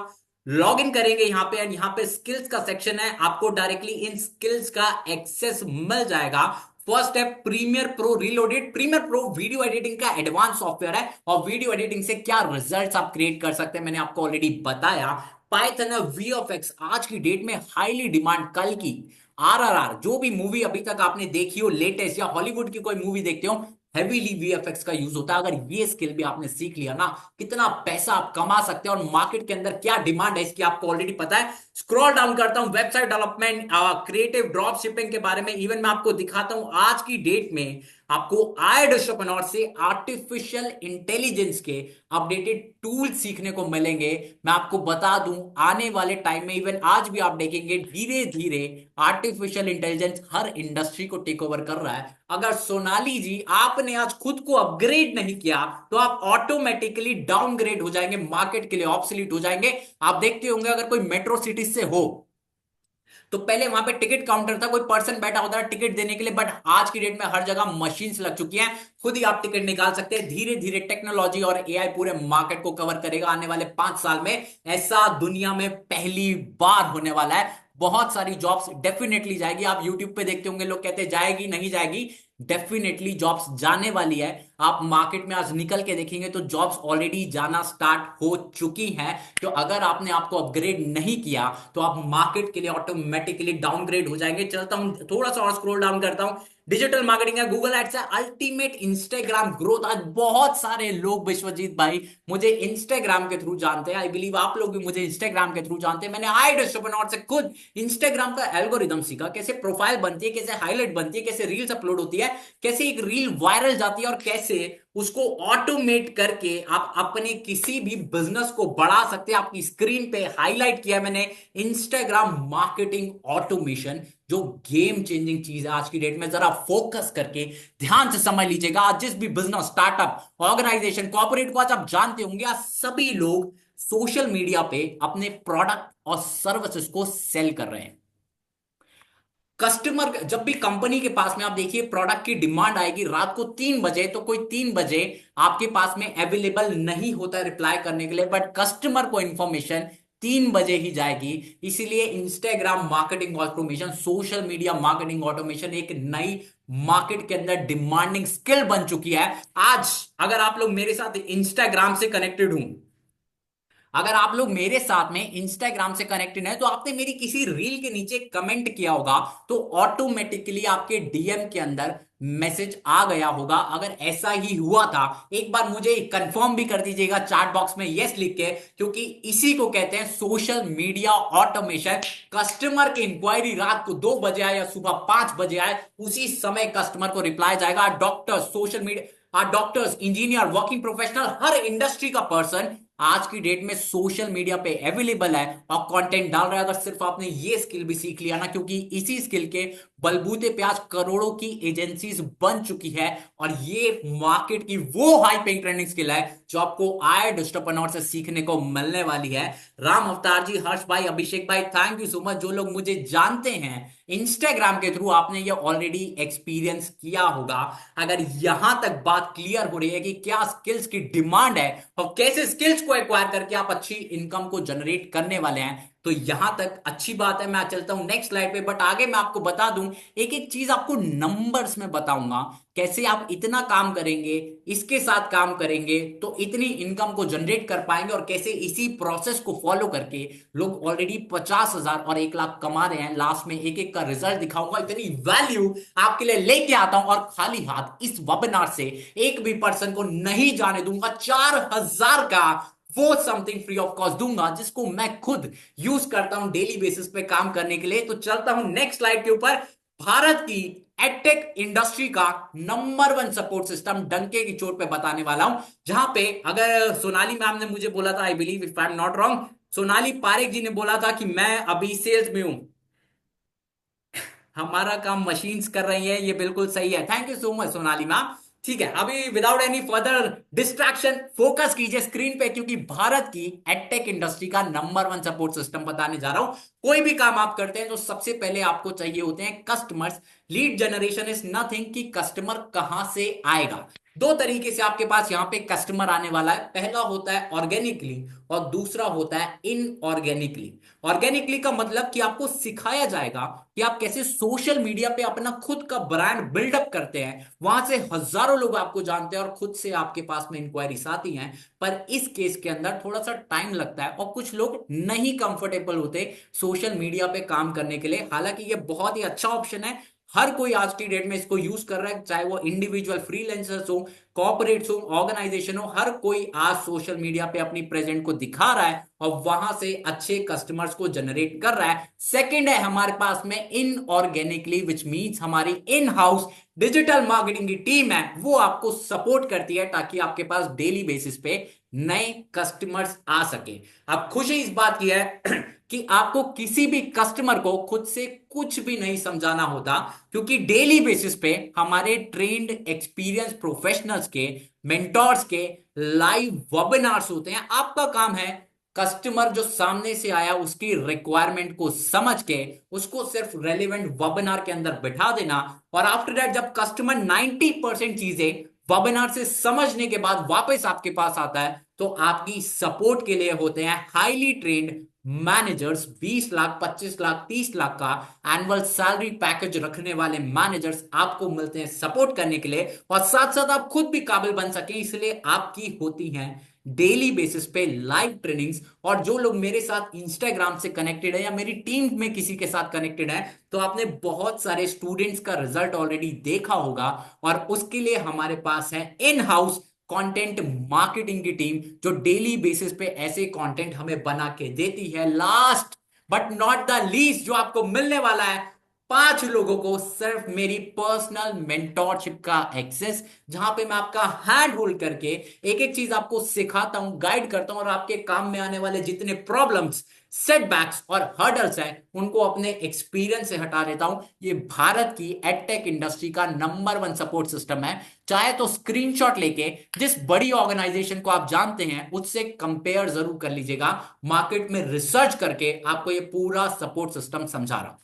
लॉग इन करेंगे यहां पे, एंड यहां पे स्किल्स का सेक्शन है, आपको डायरेक्टली इन स्किल्स का एक्सेस मिल जाएगा। फर्स्ट है Premiere Pro reloaded. Premiere Pro video editing का एडवांस सॉफ्टवेयर है, और वीडियो एडिटिंग से क्या रिजल्ट्स आप क्रिएट कर सकते हैं मैंने आपको ऑलरेडी बताया। पाइथन, वीएफएक्स आज की डेट में हाईली डिमांड। कल की आरआरआर, जो भी मूवी अभी तक आपने देखी हो लेटेस्ट, या हॉलीवुड की कोई मूवी देखते हो, हैवीली वीएफएक्स का यूज होता है। अगर ये स्किल भी आपने सीख लिया ना, कितना पैसा आप कमा सकते हैं, और मार्केट के अंदर क्या डिमांड है इसकी आपको ऑलरेडी पता है। स्क्रॉल डाउन करता हूं, website development, creative drop shipping के बारे में इवन मैं आपको दिखाता हूं आज की डेट में आपको आईडिस्ट्रोपनॉर से आर्टिफिशियल इंटेलिजेंस के अपडेटेड टूल सीखने को मिलेंगे। मैं आपको बता दूं, आने वाले टाइम में, इवन आज भी आप देखेंगे, धीरे धीरे आर्टिफिशियल इंटेलिजेंस हर इंडस्ट्री को टेक ओवर कर रहा है। अगर सोनाली जी आपने आज खुद को अपग्रेड नहीं किया तो आप ऑटोमेटिकली डाउनग्रेड हो जाएंगे, मार्केट के लिए ऑब्सोलीट हो जाएंगे। आप देखते होंगे अगर कोई मेट्रो सिटी से हो तो पहले वहां पे टिकट काउंटर था, कोई पर्सन बैठा होता था टिकट देने के लिए, बट आज की डेट में हर जगह मशीन्स लग चुकी हैं, खुद ही आप टिकट निकाल सकते हैं। धीरे धीरे टेक्नोलॉजी और एआई पूरे मार्केट को कवर करेगा आने वाले 5 साल में। ऐसा दुनिया में पहली बार होने वाला है। बहुत सारी जॉब्स डेफिनेटली जाएगी। आप यूट्यूब पे देखते होंगे लोग कहते हैं जाएगी नहीं जाएगी, डेफिनेटली जॉब्स जाने वाली है। आप मार्केट में आज निकल के देखेंगे तो जॉब्स ऑलरेडी जाना स्टार्ट हो चुकी हैं। तो अगर आपने आपको अपग्रेड नहीं किया तो आप मार्केट के लिए ऑटोमेटिकली डाउनग्रेड हो जाएंगे। चलता हूं थोड़ा सा और स्क्रॉल डाउन करता हूं। डिजिटल मार्केटिंग है, गूगल एड्स है, अल्टीमेट इंस्टाग्राम ग्रोथ। आज बहुत सारे लोग विश्वजीत भाई मुझे इंस्टाग्राम के थ्रू जानते हैं। आई बिलीव आप लोग भी मुझे इंस्टाग्राम के थ्रू जानते हैं। मैंने आईडिस्ट्रोपनॉर से खुद इंस्टाग्राम का एल्गोरिदम सीखा, कैसे प्रोफाइल बनती है, कैसे हाईलाइट बनती है, कैसे रील्स अपलोड होती है, कैसे एक रील वायरल जाती है और कैसे उसको ऑटोमेट करके आप अपने किसी भी बिजनेस को बढ़ा सकते हैं। आपकी स्क्रीन पे हाईलाइट किया मैंने इंस्टाग्राम मार्केटिंग ऑटोमेशन, जो गेम चेंजिंग चीज है आज की डेट में। जरा फोकस करके ध्यान से समझ लीजिएगा। आज जिस भी बिजनेस, स्टार्टअप, ऑर्गेनाइजेशन, कॉर्पोरेट को आज आप जानते होंगे, आज सभी लोग सोशल मीडिया पे अपने प्रोडक्ट और सर्विसेज को सेल कर रहे हैं। कस्टमर जब भी कंपनी के पास में, आप देखिए, प्रोडक्ट की डिमांड आएगी रात को 3 बजे, तो कोई 3 बजे आपके पास में अवेलेबल नहीं होता रिप्लाई करने के लिए, बट कस्टमर को इंफॉर्मेशन 3 बजे ही जाएगी। इसीलिए Instagram marketing automation, social media marketing automation एक नई मार्केट के अंदर डिमांडिंग स्किल बन चुकी है। आज अगर आप लोग मेरे साथ इंस्टाग्राम से कनेक्टेड हूं, अगर आप लोग मेरे साथ में इंस्टाग्राम से कनेक्टेड है, तो आपने मेरी किसी रील के नीचे कमेंट किया होगा तो ऑटोमेटिकली आपके डीएम के अंदर मैसेज आ गया होगा। अगर ऐसा ही हुआ था, एक बार मुझे कंफर्म भी कर दीजिएगा चैट बॉक्स में यस लिख के, क्योंकि इसी को कहते हैं सोशल मीडिया ऑटोमेशन। कस्टमर की इंक्वायरी रात को 2 बजे आए या सुबह 5 बजे आए, उसी समय कस्टमर को रिप्लाई जाएगा। Doctor, social media, doctors, engineer, working professional, हर इंडस्ट्री का पर्सन आज की डेट में सोशल मीडिया पे अवेलेबल है और कंटेंट डाल रहा है। अगर सिर्फ आपने ये स्किल भी सीख लिया ना, क्योंकि इसी स्किल के बलबूते पे आज करोड़ों की एजेंसीज बन चुकी है, और ये मार्केट की वो हाई पेइंग ट्रेंडिंग स्किल है जो आपको आईडिस्ट्रोपनॉर से सीखने को मिलने वाली है। राम अवतार जी, हर्ष भाई, अभिषेक भाई, थैंक यू सो मच। जो लोग मुझे जानते हैं इंस्टाग्राम के थ्रू, आपने ये ऑलरेडी एक्सपीरियंस किया होगा। अगर यहां तक बात क्लियर हो रही है कि क्या स्किल्स की डिमांड है और कैसे स्किल्स को एक्वायर करके आप अच्छी इनकम को जनरेट करने वाले हैं, तो यहां तक अच्छी बात है। मैं चलता हूं नेक्स्ट स्लाइड पे, बट आगे मैं आपको बता दूं, एक एक चीज आपको नंबर्स में बताऊंगा, कैसे आप इतना काम करेंगे, इसके साथ काम करेंगे तो इतनी इनकम को जनरेट कर पाएंगे, और कैसे इसी प्रोसेस को फॉलो करके लोग ऑलरेडी 50,000 और 1 लाख कमा रहे हैं। लास्ट में एक एक का रिजल्ट दिखाऊंगा, इतनी वैल्यू आपके लिए लेके आता हूं, और खाली हाथ इस वेबिनार से एक भी पर्सन को नहीं जाने दूंगा। 4,000 का वो समथिंग फ्री ऑफ कॉस्ट दूंगा, जिसको मैं खुद यूज करता हूं डेली बेसिस पे काम करने के लिए। तो चलता हूं नेक्स्ट स्लाइड के ऊपर। भारत की एडटेक इंडस्ट्री का नंबर 1 सपोर्ट सिस्टम डंके की चोट पे बताने वाला हूं, जहां पे अगर सोनाली मैम ने मुझे बोला था, I believe if I am not wrong, Sonali Parekh ji ने बोला था कि मैं अभी सेल्स में हूं, हमारा काम मशीन्स कर रही है, ये बिल्कुल सही है। Thank you so much Sonali ma'am. ठीक है, अभी without any further distraction focus कीजिए स्क्रीन पे, क्योंकि भारत की एडटेक इंडस्ट्री का नंबर 1 सपोर्ट सिस्टम बताने जा रहा हूं। कोई भी काम आप करते हैं तो सबसे पहले आपको चाहिए होते हैं customers. Lead generation is nothing कि कस्टमर कहां से आएगा। दो तरीके से आपके पास यहां पे कस्टमर आने वाला है। पहला होता है ऑर्गेनिकली और दूसरा होता है इनऑर्गेनिकली। ऑर्गेनिकली का मतलब कि आपको सिखाया जाएगा कि आप कैसे सोशल मीडिया पे अपना खुद का ब्रांड बिल्डअप करते हैं। वहां से हजारों लोग आपको जानते हैं और खुद से आपके पास में इंक्वायरीज आती हैं। पर इस केस के अंदर थोड़ा सा टाइम लगता है और कुछ लोग नहीं कंफर्टेबल होते सोशल मीडिया पे काम करने के लिए। हालांकि ये बहुत ही अच्छा ऑप्शन है, हर कोई आज की डेट में इसको यूज कर रहा है, चाहे वो इंडिविजुअल फ्रीलांसर्स हो, कॉर्पोरेट हो, ऑर्गेनाइजेशन हो, हर कोई आज सोशल मीडिया पे अपनी प्रेजेंट को दिखा रहा है और वहां से अच्छे कस्टमर्स को जनरेट कर रहा है। सेकंड है हमारे पास में इनऑर्गेनिकली, विच मींस हमारी इन हाउस डिजिटल मार्केटिंग की टीम है, वो आपको सपोर्ट करती है ताकि आपके पास डेली बेसिस पे नए कस्टमर्स आ सके। अब खुशी इस बात की है कि आपको किसी भी कस्टमर को खुद से कुछ भी नहीं समझाना होता, क्योंकि डेली बेसिस पे हमारे ट्रेंड एक्सपीरियंस प्रोफेशनल्स के, मेंटोर्स के लाइव वेबिनार्स होते हैं। आपका काम है कस्टमर जो सामने से आया उसकी रिक्वायरमेंट को समझ के उसको सिर्फ रेलिवेंट वेबिनार के अंदर बिठा देना, और आफ्टर दैट जब कस्टमर 90% चीजें वेबिनार से समझने के बाद वापस आपके पास आता है, तो आपकी सपोर्ट के लिए होते हैं highly trend managers. 20 lakh, 25 lakh, 30 lakh का एनुअल सैलरी पैकेज रखने वाले मैनेजर्स आपको मिलते हैं सपोर्ट करने के लिए, और साथ साथ आप खुद भी काबिल बन सके इसलिए आपकी होती हैं डेली बेसिस पे लाइव ट्रेनिंग्स। और जो लोग मेरे साथ इंस्टाग्राम से कनेक्टेड है या मेरी टीम में किसी के साथ कनेक्टेड है, तो आपने बहुत सारे स्टूडेंट्स का रिजल्ट ऑलरेडी देखा होगा, और उसके लिए हमारे पास है इन हाउस कंटेंट मार्केटिंग की टीम जो डेली बेसिस पे ऐसे कंटेंट हमें बना के देती है। Last but not the least जो आपको मिलने वाला है, 5 लोगों को सिर्फ मेरी पर्सनल मेंटोरशिप का एक्सेस, जहां पे मैं आपका हैंड होल्ड करके एक एक चीज आपको सिखाता हूं, गाइड करता हूं, और आपके काम में आने वाले जितने प्रॉब्लम्स, सेटबैक्स और हर्डल्स हैं उनको अपने एक्सपीरियंस से हटा देता हूं। ये भारत की एडटेक इंडस्ट्री का नंबर 1 सपोर्ट सिस्टम है। चाहे तो स्क्रीनशॉट लेके जिस बड़ी ऑर्गेनाइजेशन को आप जानते हैं उससे कंपेयर जरूर कर लीजिएगा, मार्केट में रिसर्च करके आपको ये पूरा सपोर्ट सिस्टम समझा रहा हूं।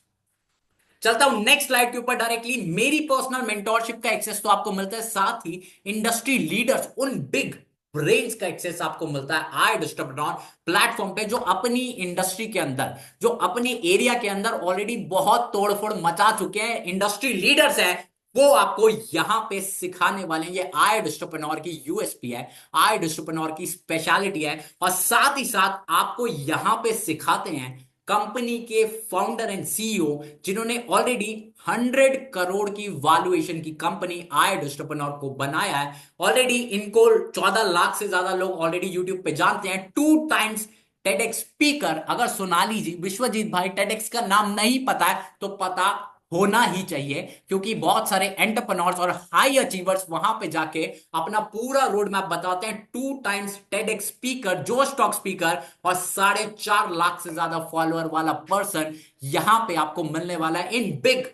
चलता हूं नेक्स्ट स्लाइड के ऊपर डायरेक्टली। मेरी पर्सनल मेंटोरशिप का एक्सेस तो आपको मिलता है, साथ ही इंडस्ट्री लीडर्स, उन बिग ब्रेन्स का एक्सेस आपको मिलता है आई डिस्ट्रीब्यूटर प्लेटफॉर्म पे, जो अपनी इंडस्ट्री के अंदर, जो अपने एरिया के अंदर ऑलरेडी बहुत तोड़फोड़ मचा चुके हैं, इंडस्ट्री लीडर्स हैं, वो आपको यहां पे सिखाने वाले हैं। ये आई डिस्ट्रीब्यूटर की यूएसपी है, आई डिस्ट्रीब्यूटर की स्पेशलिटी है, और साथ ही साथ आपको यहां पे सिखाते हैं कंपनी के फाउंडर एंड सीईओ जिन्होंने ऑलरेडी 100 करोड़ की वैल्यूएशन की कंपनी आई डिस्ट्रीब्यूटर को बनाया है। ऑलरेडी इनको 14 लाख से ज्यादा लोग ऑलरेडी यूट्यूब पे जानते हैं। 2 टाइम्स टेडेक्स स्पीकर। अगर सोनाली जी, विश्वजीत भाई टेडेक्स का नाम नहीं पता है तो पता होना ही चाहिए, क्योंकि बहुत सारे एंटरप्रेन्योर्स और हाई अचीवर्स वहां पे जाके अपना पूरा रोड मैप बताते हैं। 2 टाइम्स टेडेक्स स्पीकर, जो स्टॉक स्पीकर, और 4.5 लाख से ज्यादा फॉलोअर वाला पर्सन यहां पे आपको मिलने वाला है। इन बिग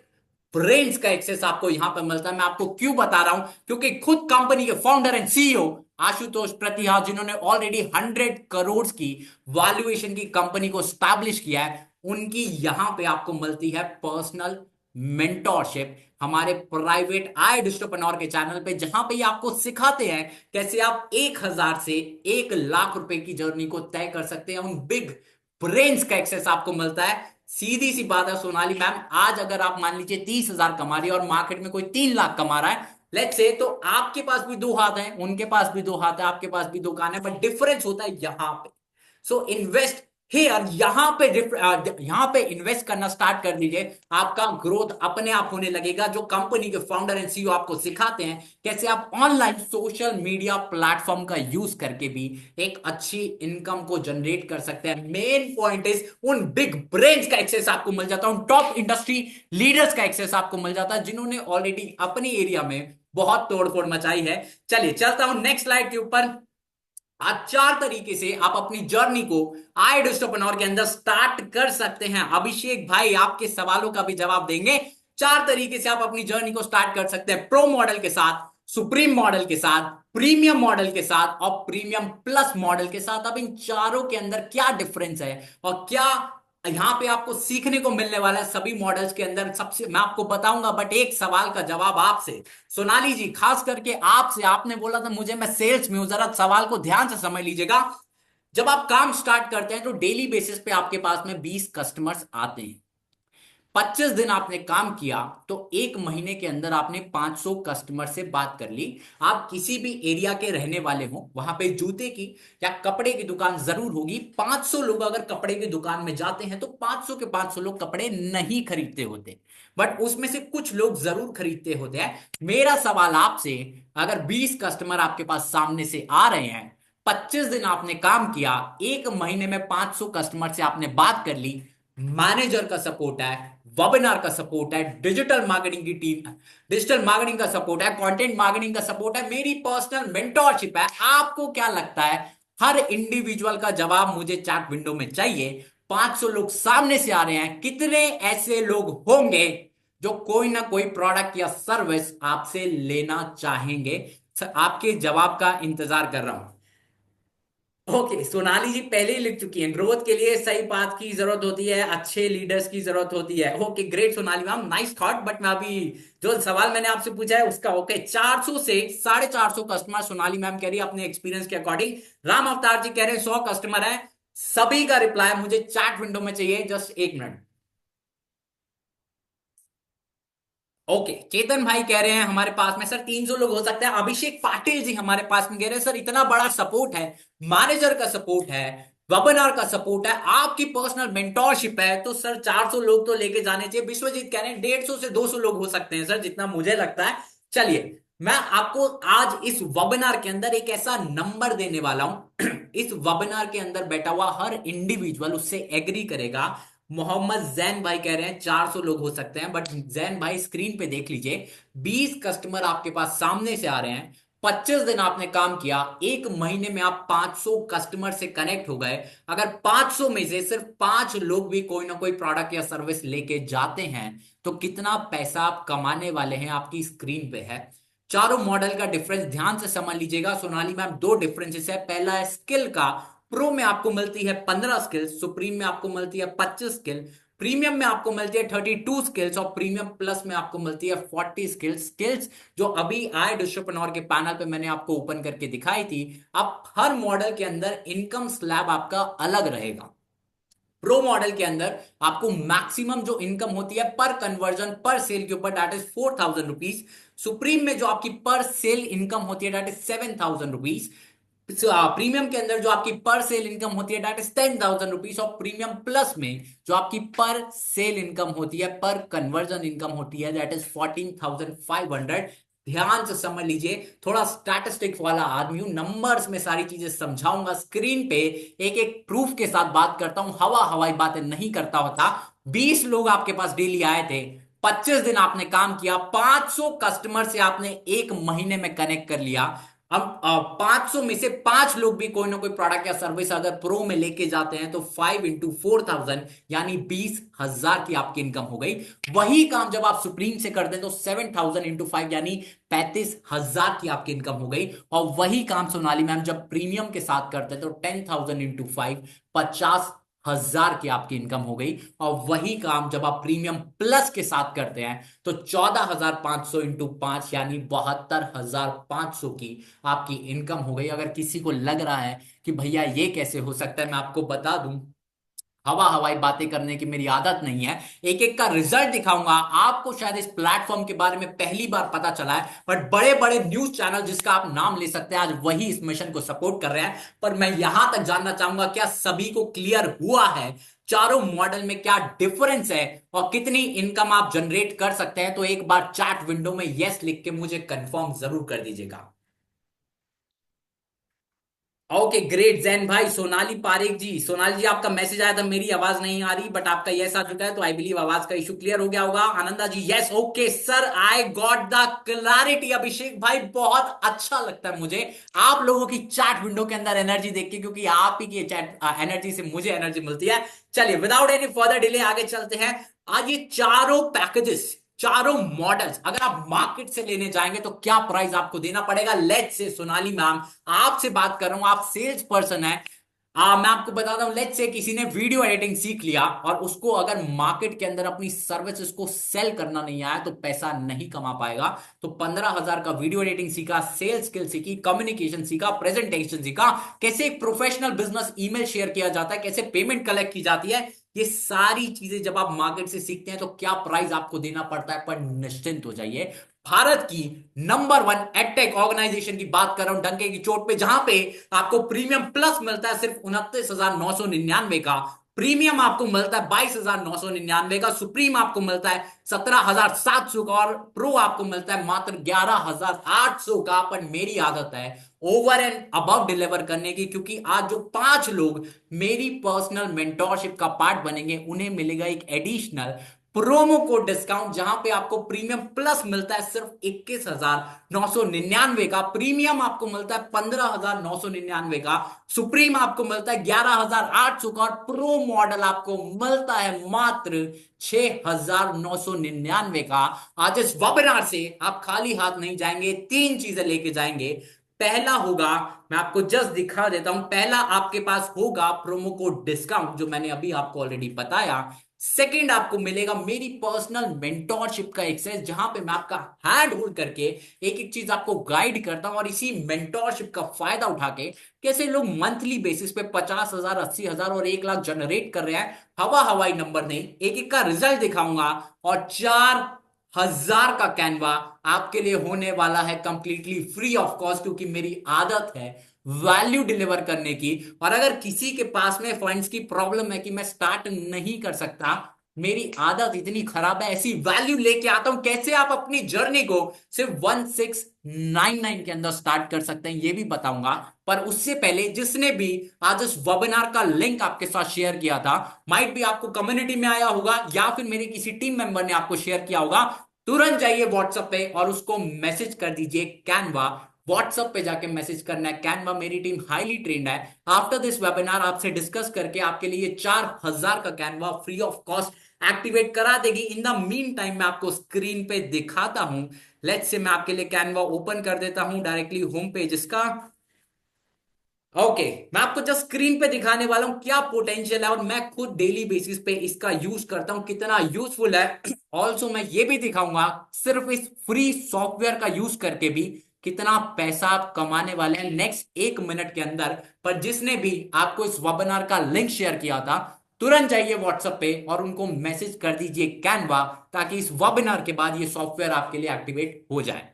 ब्रेन्स का एक्सेस आपको यहां पे मिलता है। मैं आपको क्यों बता रहा हूं, क्योंकि खुद कंपनी के फाउंडर एंड सीईओ आशुतोष प्रतिहार, जिन्होंने ऑलरेडी 100 करोड़ की वैल्यूएशन की कंपनी को स्टैब्लिश किया है, उनकी यहां पे आपको मिलती है पर्सनल मेंटोरशिप हमारे प्राइवेट आई डिस्ट्रीब्यूटर के चैनल पे, जहां पे आपको सिखाते हैं कैसे आप 1000 से 1 लाख रुपए की जर्नी को तय कर सकते हैं। उन बिग ब्रेन्स का एक्सेस आपको मिलता है। सीधी सी बात है सोनाली मैम, आज अगर आप मान लीजिए 30,000 कमा रही है और मार्केट में कोई 3 लाख कमा रहा है, लेट्स से, तो आपके पास भी 2 हाथ हैं, उनके पास भी 2 हाथ है, आपके पास भी 2 कान है, बट डिफरेंस होता है यहां पे। सो इन्वेस्ट हियर, यहां पे इन्वेस्ट करना स्टार्ट कर दीजिए, आपका ग्रोथ अपने आप होने लगेगा। जो कंपनी के फाउंडर एंड सीईओ आपको सिखाते हैं कैसे आप ऑनलाइन सोशल मीडिया प्लेटफॉर्म का यूज करके भी एक अच्छी इनकम को जनरेट कर सकते हैं। मेन पॉइंट इज उन बिग ब्रेन्स का एक्सेस आपको मिल जाता है, उन टॉप इंडस्ट्री लीडर्स का एक्सेस आपको मिल जाता है, जिन्होंने ऑलरेडी अपने एरिया में बहुत तोड़फोड़ मचाई है। चलिए चलता हूं नेक्स्ट स्लाइड के ऊपर। आज 4 तरीके से आप अपनी जर्नी को आई डिस्ट्रीब्यूटर के अंदर स्टार्ट कर सकते हैं। अभिषेक भाई आपके सवालों का भी जवाब देंगे। 4 तरीके से आप अपनी जर्नी को स्टार्ट कर सकते हैं, प्रो मॉडल के साथ, सुप्रीम मॉडल के साथ, प्रीमियम मॉडल के साथ और प्रीमियम प्लस मॉडल के साथ। अब इन चारों के अंदर क्या डिफरेंस है और क्या यहां पे आपको सीखने को मिलने वाला है सभी मॉडल्स के अंदर, सबसे मैं आपको बताऊंगा। बट एक सवाल का जवाब आपसे, सोनाली जी, खास करके आपसे, आपने बोला था मुझे, मैं सेल्स में हूं, जरा सवाल को ध्यान से समझ लीजिएगा। जब आप काम स्टार्ट करते हैं तो डेली बेसिस पे आपके पास में 20 कस्टमर्स आते हैं। 25 दिन आपने काम किया तो एक महीने के अंदर आपने 500 कस्टमर से बात कर ली। आप किसी भी एरिया के रहने वाले हो, वहां पे जूते की या कपड़े की दुकान जरूर होगी। 500 लोग अगर कपड़े की दुकान में जाते हैं तो 500 के 500 लोग कपड़े नहीं खरीदते होते, बट उसमें से कुछ लोग जरूर खरीदते होते हैं। मेरा सवाल आपसे, अगर 20 कस्टमर आपके पास सामने से आ रहे हैं, 25 दिन आपने काम किया, एक महीने में 500 कस्टमर से आपने बात कर ली, मैनेजर का सपोर्ट है, वेबिनार का सपोर्ट है, डिजिटल मार्केटिंग की टीम, डिजिटल मार्केटिंग का सपोर्ट है, कंटेंट मार्केटिंग का सपोर्ट है, मेरी पर्सनल मेंटोरशिप है, आपको क्या लगता है हर इंडिविजुअल का जवाब मुझे चैट विंडो में चाहिए। 500 लोग सामने से आ रहे हैं, कितने ऐसे लोग होंगे जो कोई ना कोई प्रोडक्ट या सर्विस आपसे लेना चाहेंगे? आपके जवाब का इंतजार कर रहा हूं। ओके, सोनाली जी पहले ही लिख चुकी हैं, ग्रोथ के लिए सही बात की जरूरत होती है, अच्छे लीडर्स की जरूरत होती है। Okay great Sonali ma'am, nice thought. But मैं अभी जो सवाल मैंने आपसे पूछा है उसका ओके, 400 से 450 कस्टमर सोनाली मैम कह रही है अपने एक्सपीरियंस के अकॉर्डिंग। राम अवतार जी कह रहे हैं 100 कस्टमर है। सभी का रिप्लाई मुझे चैट विंडो में चाहिए, जस्ट एक मिनट। ओके, चेतन भाई कह रहे हैं हमारे पास में सर 300 लोग हो सकते हैं। अभिषेक पाटिल जी हमारे पास में कह रहे हैं सर इतना बड़ा सपोर्ट है, मैनेजर का सपोर्ट है, वेबिनार का सपोर्ट है, आपकी पर्सनल मेंटोरशिप है, तो सर 400 लोग तो लेके जाने चाहिए। विश्वजीत कह रहे हैं 150 से 200 लोग हो सकते हैं सर, जितना मुझे लगता है। चलिए, मैं आपको आज इस वेबिनार के अंदर एक ऐसा नंबर देने वाला हूं इस वेबिनार के अंदर बैठा हुआ हर इंडिविजुअल उससे एग्री करेगा। मोहम्मद जैन भाई कह रहे हैं 400 लोग हो सकते हैं, बट जैन भाई स्क्रीन पे देख लीजिए, 20 कस्टमर आपके पास सामने से आ रहे हैं, 25 दिन आपने काम किया, एक महीने में आप 500 कस्टमर से कनेक्ट हो गए। अगर 500 में से सिर्फ 5 लोग भी कोई ना कोई प्रोडक्ट या सर्विस लेके जाते हैं तो कितना पैसा आप कमाने वाले हैं, आपकी स्क्रीन पे है। चारों मॉडल का डिफरेंस ध्यान से समझ लीजिएगा। सोनाली मैम, दो डिफरेंसेस है। पहला है स्किल का, प्रो में आपको मिलती है 15 स्किल्स, सुप्रीम में आपको मिलती है 25 स्किल, प्रीमियम में आपको मिलती है 32 स्किल्स और प्रीमियम प्लस में आपको मिलती है 40 स्किल्स। स्किल्स जो अभी आए डिस्ट्रीप्रेन्योर के पैनल पे मैंने आपको ओपन करके दिखाई थी। अब हर मॉडल के अंदर इनकम स्लैब आपका अलग रहेगा। प्रो मॉडल के अंदर आपको मैक्सिमम जो इनकम होती है पर कन्वर्जन पर सेल के ऊपर, दैट इज 4000 रुपीज। सुप्रीम में जो आपकी पर सेल इनकम होती है दैट इज 7000 रुपीज। प्रीमियम के अंदर जो आपकी पर सेल इनकम होती है दैट इज 10,000 रुपीज। और प्रीमियम प्लस में जो आपकी पर सेल इनकम होती है, पर कन्वर्जन इनकम होती है, दैट इज 14,500। ध्यान से समझ लीजिए, थोड़ा स्टैटिस्टिक्स वाला आदमी हूं, नंबर्स में सारी चीजें समझाऊंगा, स्क्रीन पे एक एक प्रूफ के साथ बात करता हूं, हवा हवाई बातें नहीं करता होता। 20 लोग आपके पास डेली आए थे, 25 दिन आपने काम किया, 500 कस्टमर से आपने एक महीने में कनेक्ट कर लिया। अब 500 में से 5 लोग भी कोई ना कोई प्रोडक्ट या सर्विस अगर प्रो में लेके जाते हैं तो 5 इंटू 4,000 यानी 20,000 की आपकी इनकम हो गई। वही काम जब आप सुप्रीम से करते हैं तो 7,000 इंटू 5 यानी 35,000 की आपकी इनकम हो गई। और वही काम सोनाली मैम जब प्रीमियम के साथ करते हैं तो 10,000 इंटू 5 50,000 की आपकी इनकम हो गई। और वही काम जब आप प्रीमियम प्लस के साथ करते हैं तो 14,500 इंटू 5 यानी 72,500 की आपकी इनकम हो गई। अगर किसी को लग रहा है कि भैया ये कैसे हो सकता है, मैं आपको बता दूं, हवा हवाई बातें करने की मेरी आदत नहीं है। एक एक का रिजल्ट दिखाऊंगा आपको। शायद इस प्लेटफॉर्म के बारे में पहली बार पता चला है, बट बड़े बड़े न्यूज चैनल जिसका आप नाम ले सकते हैं आज वही इस मिशन को सपोर्ट कर रहे हैं। पर मैं यहां तक जानना चाहूंगा, क्या सभी को क्लियर हुआ है चारों मॉडल में क्या डिफरेंस है और कितनी इनकम आप जनरेट कर सकते हैं? तो एक बार चैट विंडो में यस लिख के मुझे कंफर्म जरूर कर दीजिएगा। ओके ग्रेट जैन भाई। सोनाली पारेख जी, सोनाली जी आपका मैसेज आया था, मेरी आवाज नहीं आ रही, बट आपका यस आ चुका है, तो आई बिलीव आवाज का इशू क्लियर हो गया होगा। Ananda ji yes, okay sir I got the clarity. Abhishek भाई बहुत अच्छा लगता है मुझे आप लोगों की चैट विंडो के अंदर एनर्जी देख के, क्योंकि आप ही की चैट एनर्जी से मुझे एनर्जी मिलती है। चलिए विदाउट एनी फर्दर डिले आगे चलते हैं। आज ये चारों पैकेजेस, चारों मॉडल्स अगर आप मार्केट से लेने जाएंगे तो क्या प्राइस आपको देना पड़ेगा? लेट्स से सोनाली मैम आपसे बात कर रहा हूं, आप सेल्स पर्सन है। मैं आपको बताता हूं, लेट्स से किसी ने वीडियो एडिटिंग सीख लिया और उसको अगर मार्केट के अंदर अपनी सर्विसेज को सेल करना नहीं आया तो पैसा नहीं कमा पाएगा। तो 15,000 का वीडियो एडिटिंग सीखा, सेल्स स्किल सीखी, कम्युनिकेशन सीखा, प्रेजेंटेशन सीखा, कैसे एक प्रोफेशनल बिजनेस ईमेल शेयर किया जाता है, कैसे पेमेंट कलेक्ट की जाती है, ये सारी चीजें जब आप मार्केट से सीखते हैं तो क्या प्राइस आपको देना पड़ता है, पर निश्चिंत हो जाइए, भारत की नंबर 1 एडटेक ऑर्गेनाइजेशन की बात कर रहा हूं, डंके की चोट पे, जहां पे आपको प्रीमियम प्लस मिलता है सिर्फ 29,999 का, प्रीमियम आपको मिलता है 22,999 का, सुप्रीम आपको मिलता है 17,700 का, और प्रो आपको मिलता है मात्र 11,800 का। पर मेरी आदत है ओवर एंड अबव डिलीवर करने की, क्योंकि आज जो 5 लोग मेरी पर्सनल मेंटोरशिप का पार्ट बनेंगे उन्हें मिलेगा एक एडिशनल प्रोमो कोड डिस्काउंट, जहां पे आपको प्रीमियम प्लस मिलता है सिर्फ 21,999 का, प्रीमियम आपको मिलता है 15,999 का, सुप्रीम आपको मिलता है 11,800 का, और प्रो मॉडल आपको मिलता है मात्र 6,999 का। आज इस वेबिनार से आप खाली हाथ नहीं जाएंगे, 3 चीजें लेके जाएंगे। पहला होगा, मैं आपको जस्ट दिखा देता हूं, पहला आपके पास होगा प्रोमो कोड डिस्काउंट जो मैंने अभी आपको ऑलरेडी बताया। सेकंड, आपको मिलेगा मेरी पर्सनल मेंटोरशिप का एक्सेस, जहां पे मैं आपका हैंड होल्ड करके एक एक चीज आपको गाइड करता हूं, और इसी मेंटोरशिप का फायदा उठा के कैसे लोग मंथली बेसिस पे 50,000, 80,000 और 1 लाख जनरेट कर रहे हैं, हवाई नंबर नहीं, एक एक का रिजल्ट दिखाऊंगा। और 4,000 का कैनवा आपके लिए होने वाला है कंप्लीटली फ्री ऑफ कॉस्ट, क्योंकि मेरी आदत है वैल्यू डिलीवर करने की। और अगर किसी के पास में फंड्स की प्रॉब्लम है कि मैं स्टार्ट नहीं कर सकता, मेरी आदत इतनी खराब है, ऐसी वैल्यू लेके आता हूं कैसे आप अपनी जर्नी को सिर्फ 1699 के अंदर स्टार्ट कर सकते हैं, ये भी बताऊंगा। पर उससे पहले, जिसने भी आज इस वेबिनार का लिंक आपके साथ शेयर किया था, माइट भी आपको कम्युनिटी में आया होगा या फिर मेरे किसी टीम मेंबर ने आपको शेयर किया होगा, तुरंत जाइए व्हाट्सएप पे और उसको मैसेज कर दीजिए कैनवा। व्हाट्सएप पे जाके मैसेज करना है कैनवा, मेरी टीम हाईली ट्रेंड है, आफ्टर दिस वेबिनार आपसे डिस्कस करके आपके लिए 4,000 का Canva free of cost activate करा देगी। इन द मीन टाइम मैं आपको स्क्रीन पे दिखाता हूं, लेट्स से मैं आपके लिए कैनवा ओपन कर देता हूं डायरेक्टली होम पेज इसका। ओके, मैं आपको जस्ट स्क्रीन पे दिखाने वाला हूं क्या पोटेंशियल है, और मैं खुद डेली बेसिस पे इसका यूज करता हूं, कितना यूजफुल है। ऑल्सो मैं ये भी दिखाऊंगा सिर्फ इस फ्री सॉफ्टवेयर का यूज करके भी कितना पैसा आप कमाने वाले हैं नेक्स्ट 1 मिनट के अंदर। पर जिसने भी आपको इस वेबिनार का लिंक शेयर किया था, तुरंत जाइए व्हाट्सएप पे और उनको मैसेज कर दीजिए कैनवा, ताकि इस वेबिनार के बाद ये सॉफ्टवेयर आपके लिए एक्टिवेट हो जाए।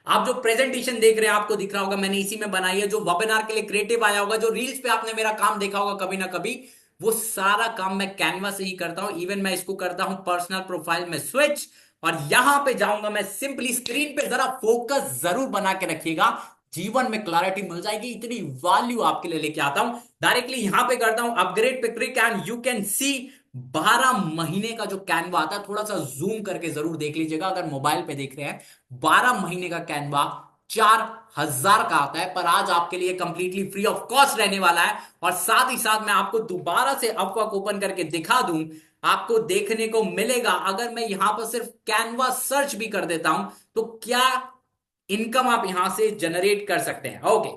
आप जो प्रेजेंटेशन देख रहे हैं आपको दिख रहा होगा, मैंने इसी में बनाई है, जो वेबिनार के लिए क्रिएटिव आया होगा, जो रील्स पे आपने मेरा काम देखा होगा कभी ना कभी, वो सारा काम मैं कैनवा से ही करता हूं। इवन मैं इसको करता हूं पर्सनल प्रोफाइल में स्विच, और यहां पे जाऊंगा मैं सिंपली, स्क्रीन पे जरा फोकस जरूर बना के रखिएगा, जीवन में क्लैरिटी मिल जाएगी, इतनी वैल्यू आपके लिए लेके आता हूं। डायरेक्टली यहां पे करता हूं अपग्रेड पे click, and you can see 12 महीने का जो कैनवा आता है, थोड़ा सा जूम करके जरूर देख लीजिएगा अगर मोबाइल पे देख रहे हैं। 12 महीने का कैनवा 4,000 का आता है, पर आज आपके लिए कंप्लीटली फ्री ऑफ कॉस्ट रहने वाला है। और साथ ही साथ मैं आपको दोबारा से अपवर्क ओपन करके दिखा दूं, आपको देखने को मिलेगा, अगर मैं यहां पर सिर्फ कैनवा सर्च भी कर देता हूं तो क्या इनकम आप यहां से जनरेट कर सकते हैं। ओके,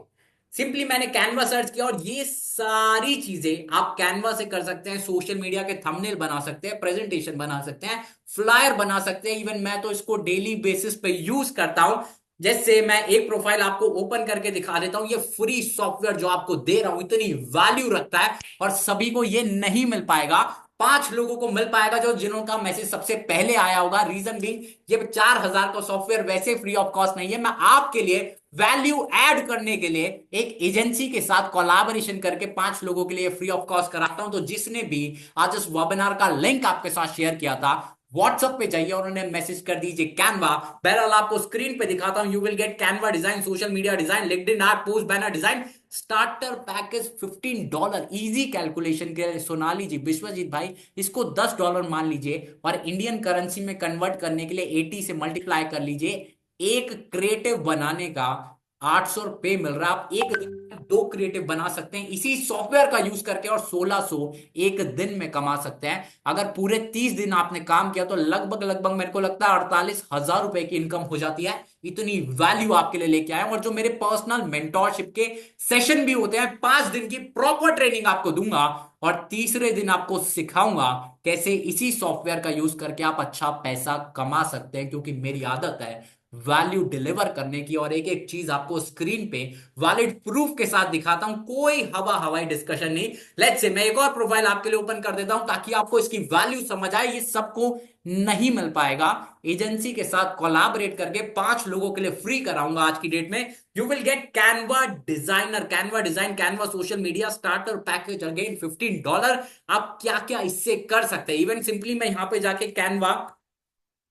सिंपली मैंने कैनवा सर्च किया, और ये सारी चीजें आप कैनवा से कर सकते हैं। सोशल मीडिया के थंबनेल बना सकते हैं, प्रेजेंटेशन बना सकते हैं, फ्लायर बना सकते हैं। इवन मैं तो इसको डेली बेसिस पे यूज करता हूं। जैसे मैं एक प्रोफाइल आपको ओपन करके दिखा देता हूं, ये फ्री सॉफ्टवेयर जो आपको दे रहा हूं इतनी वैल्यू रखता है, और सभी को ये नहीं मिल पाएगा। 5 लोगों को मिल पाएगा जो जिनका मैसेज सबसे पहले आया होगा। रीजन भी, ये 4,000 का सॉफ्टवेयर वैसे फ्री ऑफ कॉस्ट नहीं है, मैं आपके लिए वैल्यू ऐड करने के लिए एक एजेंसी के साथ कोलैबोरेशन करके 5 लोगों के लिए फ्री ऑफ कॉस्ट कराता हूं। तो जिसने भी आज इस वेबिनार का लिंक आपके साथ शेयर किया था, व्हाट्सएप पे जाइए और उन्हें मैसेज कर दीजिए कैनवा। बहरहाल आपको स्क्रीन पे दिखाता हूं, you will get Canva design, social media design, LinkedIn add, post banner design, starter package $15, easy calculation के लिए सोनाली जी, विश्वजीत भाई, इसको $10 मान लीजिए, और इंडियन करेंसी में कन्वर्ट करने के लिए 80 से मल्टीप्लाई कर लीजिए। एक क्रिएटिव बनाने का 800 रुपए मिल रहा है, आप एक दिन में 2 क्रिएटिव बना सकते हैं इसी सॉफ्टवेयर का यूज करके, और 1600 एक दिन में कमा सकते हैं। अगर पूरे 30 दिन आपने काम किया तो लगभग लगभग मेरे को लगता है 48,000 रुपए की इनकम हो जाती है। इतनी वैल्यू आपके लिए लेके आए, और जो मेरे पर्सनल मेंटोरशिप के सेशन भी होते हैं, 5 दिन की प्रॉपर ट्रेनिंग आपको दूंगा, और तीसरे दिन आपको सिखाऊंगा कैसे इसी सॉफ्टवेयर का यूज करके आप अच्छा पैसा कमा सकते हैं, क्योंकि मेरी आदत है वैल्यू डिलीवर करने की, और एक एक चीज आपको स्क्रीन पे वैलिड प्रूफ के साथ दिखाता हूं, कोई हवाई डिस्कशन नहीं। लेट्स से मैं एक और प्रोफाइल आपके लिए ओपन कर देता हूं ताकि आपको इसकी वैल्यू समझ आए। ये सबको नहीं मिल पाएगा। एजेंसी के साथ कोलैबोरेट करके 5 लोगों के लिए फ्री कराऊंगा आज की डेट में। You will get Canva designer, Canva design, Canva social media starter package, again $15। आप क्या क्या इससे कर सकते हैं। इवन सिंपली मैं यहां पे जाके कैनवा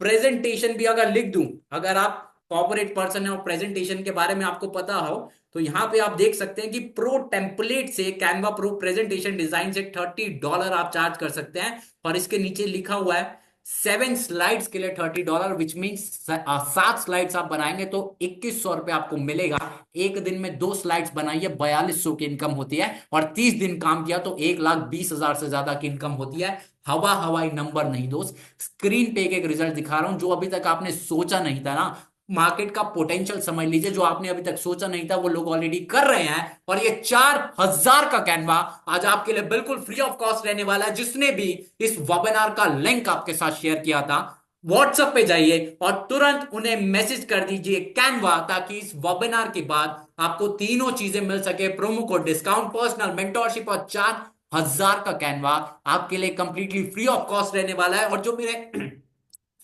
प्रेजेंटेशन भी अगर लिख दूं, अगर आप कॉर्पोरेट पर्सन है और प्रेजेंटेशन के बारे में आपको पता हो, तो यहां पे आप देख सकते हैं कि प्रो टेम्पलेट से, कैनवा प्रो प्रेजेंटेशन डिजाइन से $30 आप चार्ज कर सकते हैं। और इसके नीचे लिखा हुआ है 7 स्लाइड्स के लिए $30, विच मीन 7 स्लाइड्स आप बनाएंगे तो ₹2100 आपको मिलेगा। एक दिन में 2 स्लाइड्स बनाइए, 4200 की इनकम होती है, और 30 दिन काम किया तो 1,20,000 से ज्यादा की इनकम होती है। हवाई नंबर नहीं दोस्त, स्क्रीन पे एक एक रिजल्ट दिखा रहा हूं जो अभी तक आपने सोचा नहीं था ना। मार्केट का पोटेंशियल समझ लीजिए, जो आपने अभी तक सोचा नहीं था वो लोग ऑलरेडी कर रहे हैं। और ये 4,000 का कैनवा आज आपके लिए बिल्कुल फ्री ऑफ कॉस्ट रहने वाला है। जिसने भी इस वेबिनार का लिंक आपके साथ शेयर किया था, व्हाट्सएप पे जाइए और तुरंत उन्हें मैसेज कर दीजिए कैनवा, ताकि इस वेबिनार के बाद आपको तीनों चीजें मिल सके, promo code discount, personal mentorship और 4,000 का कैनवा आपके लिए कंप्लीटली फ्री ऑफ कॉस्ट रहने वाला है। और जो मेरे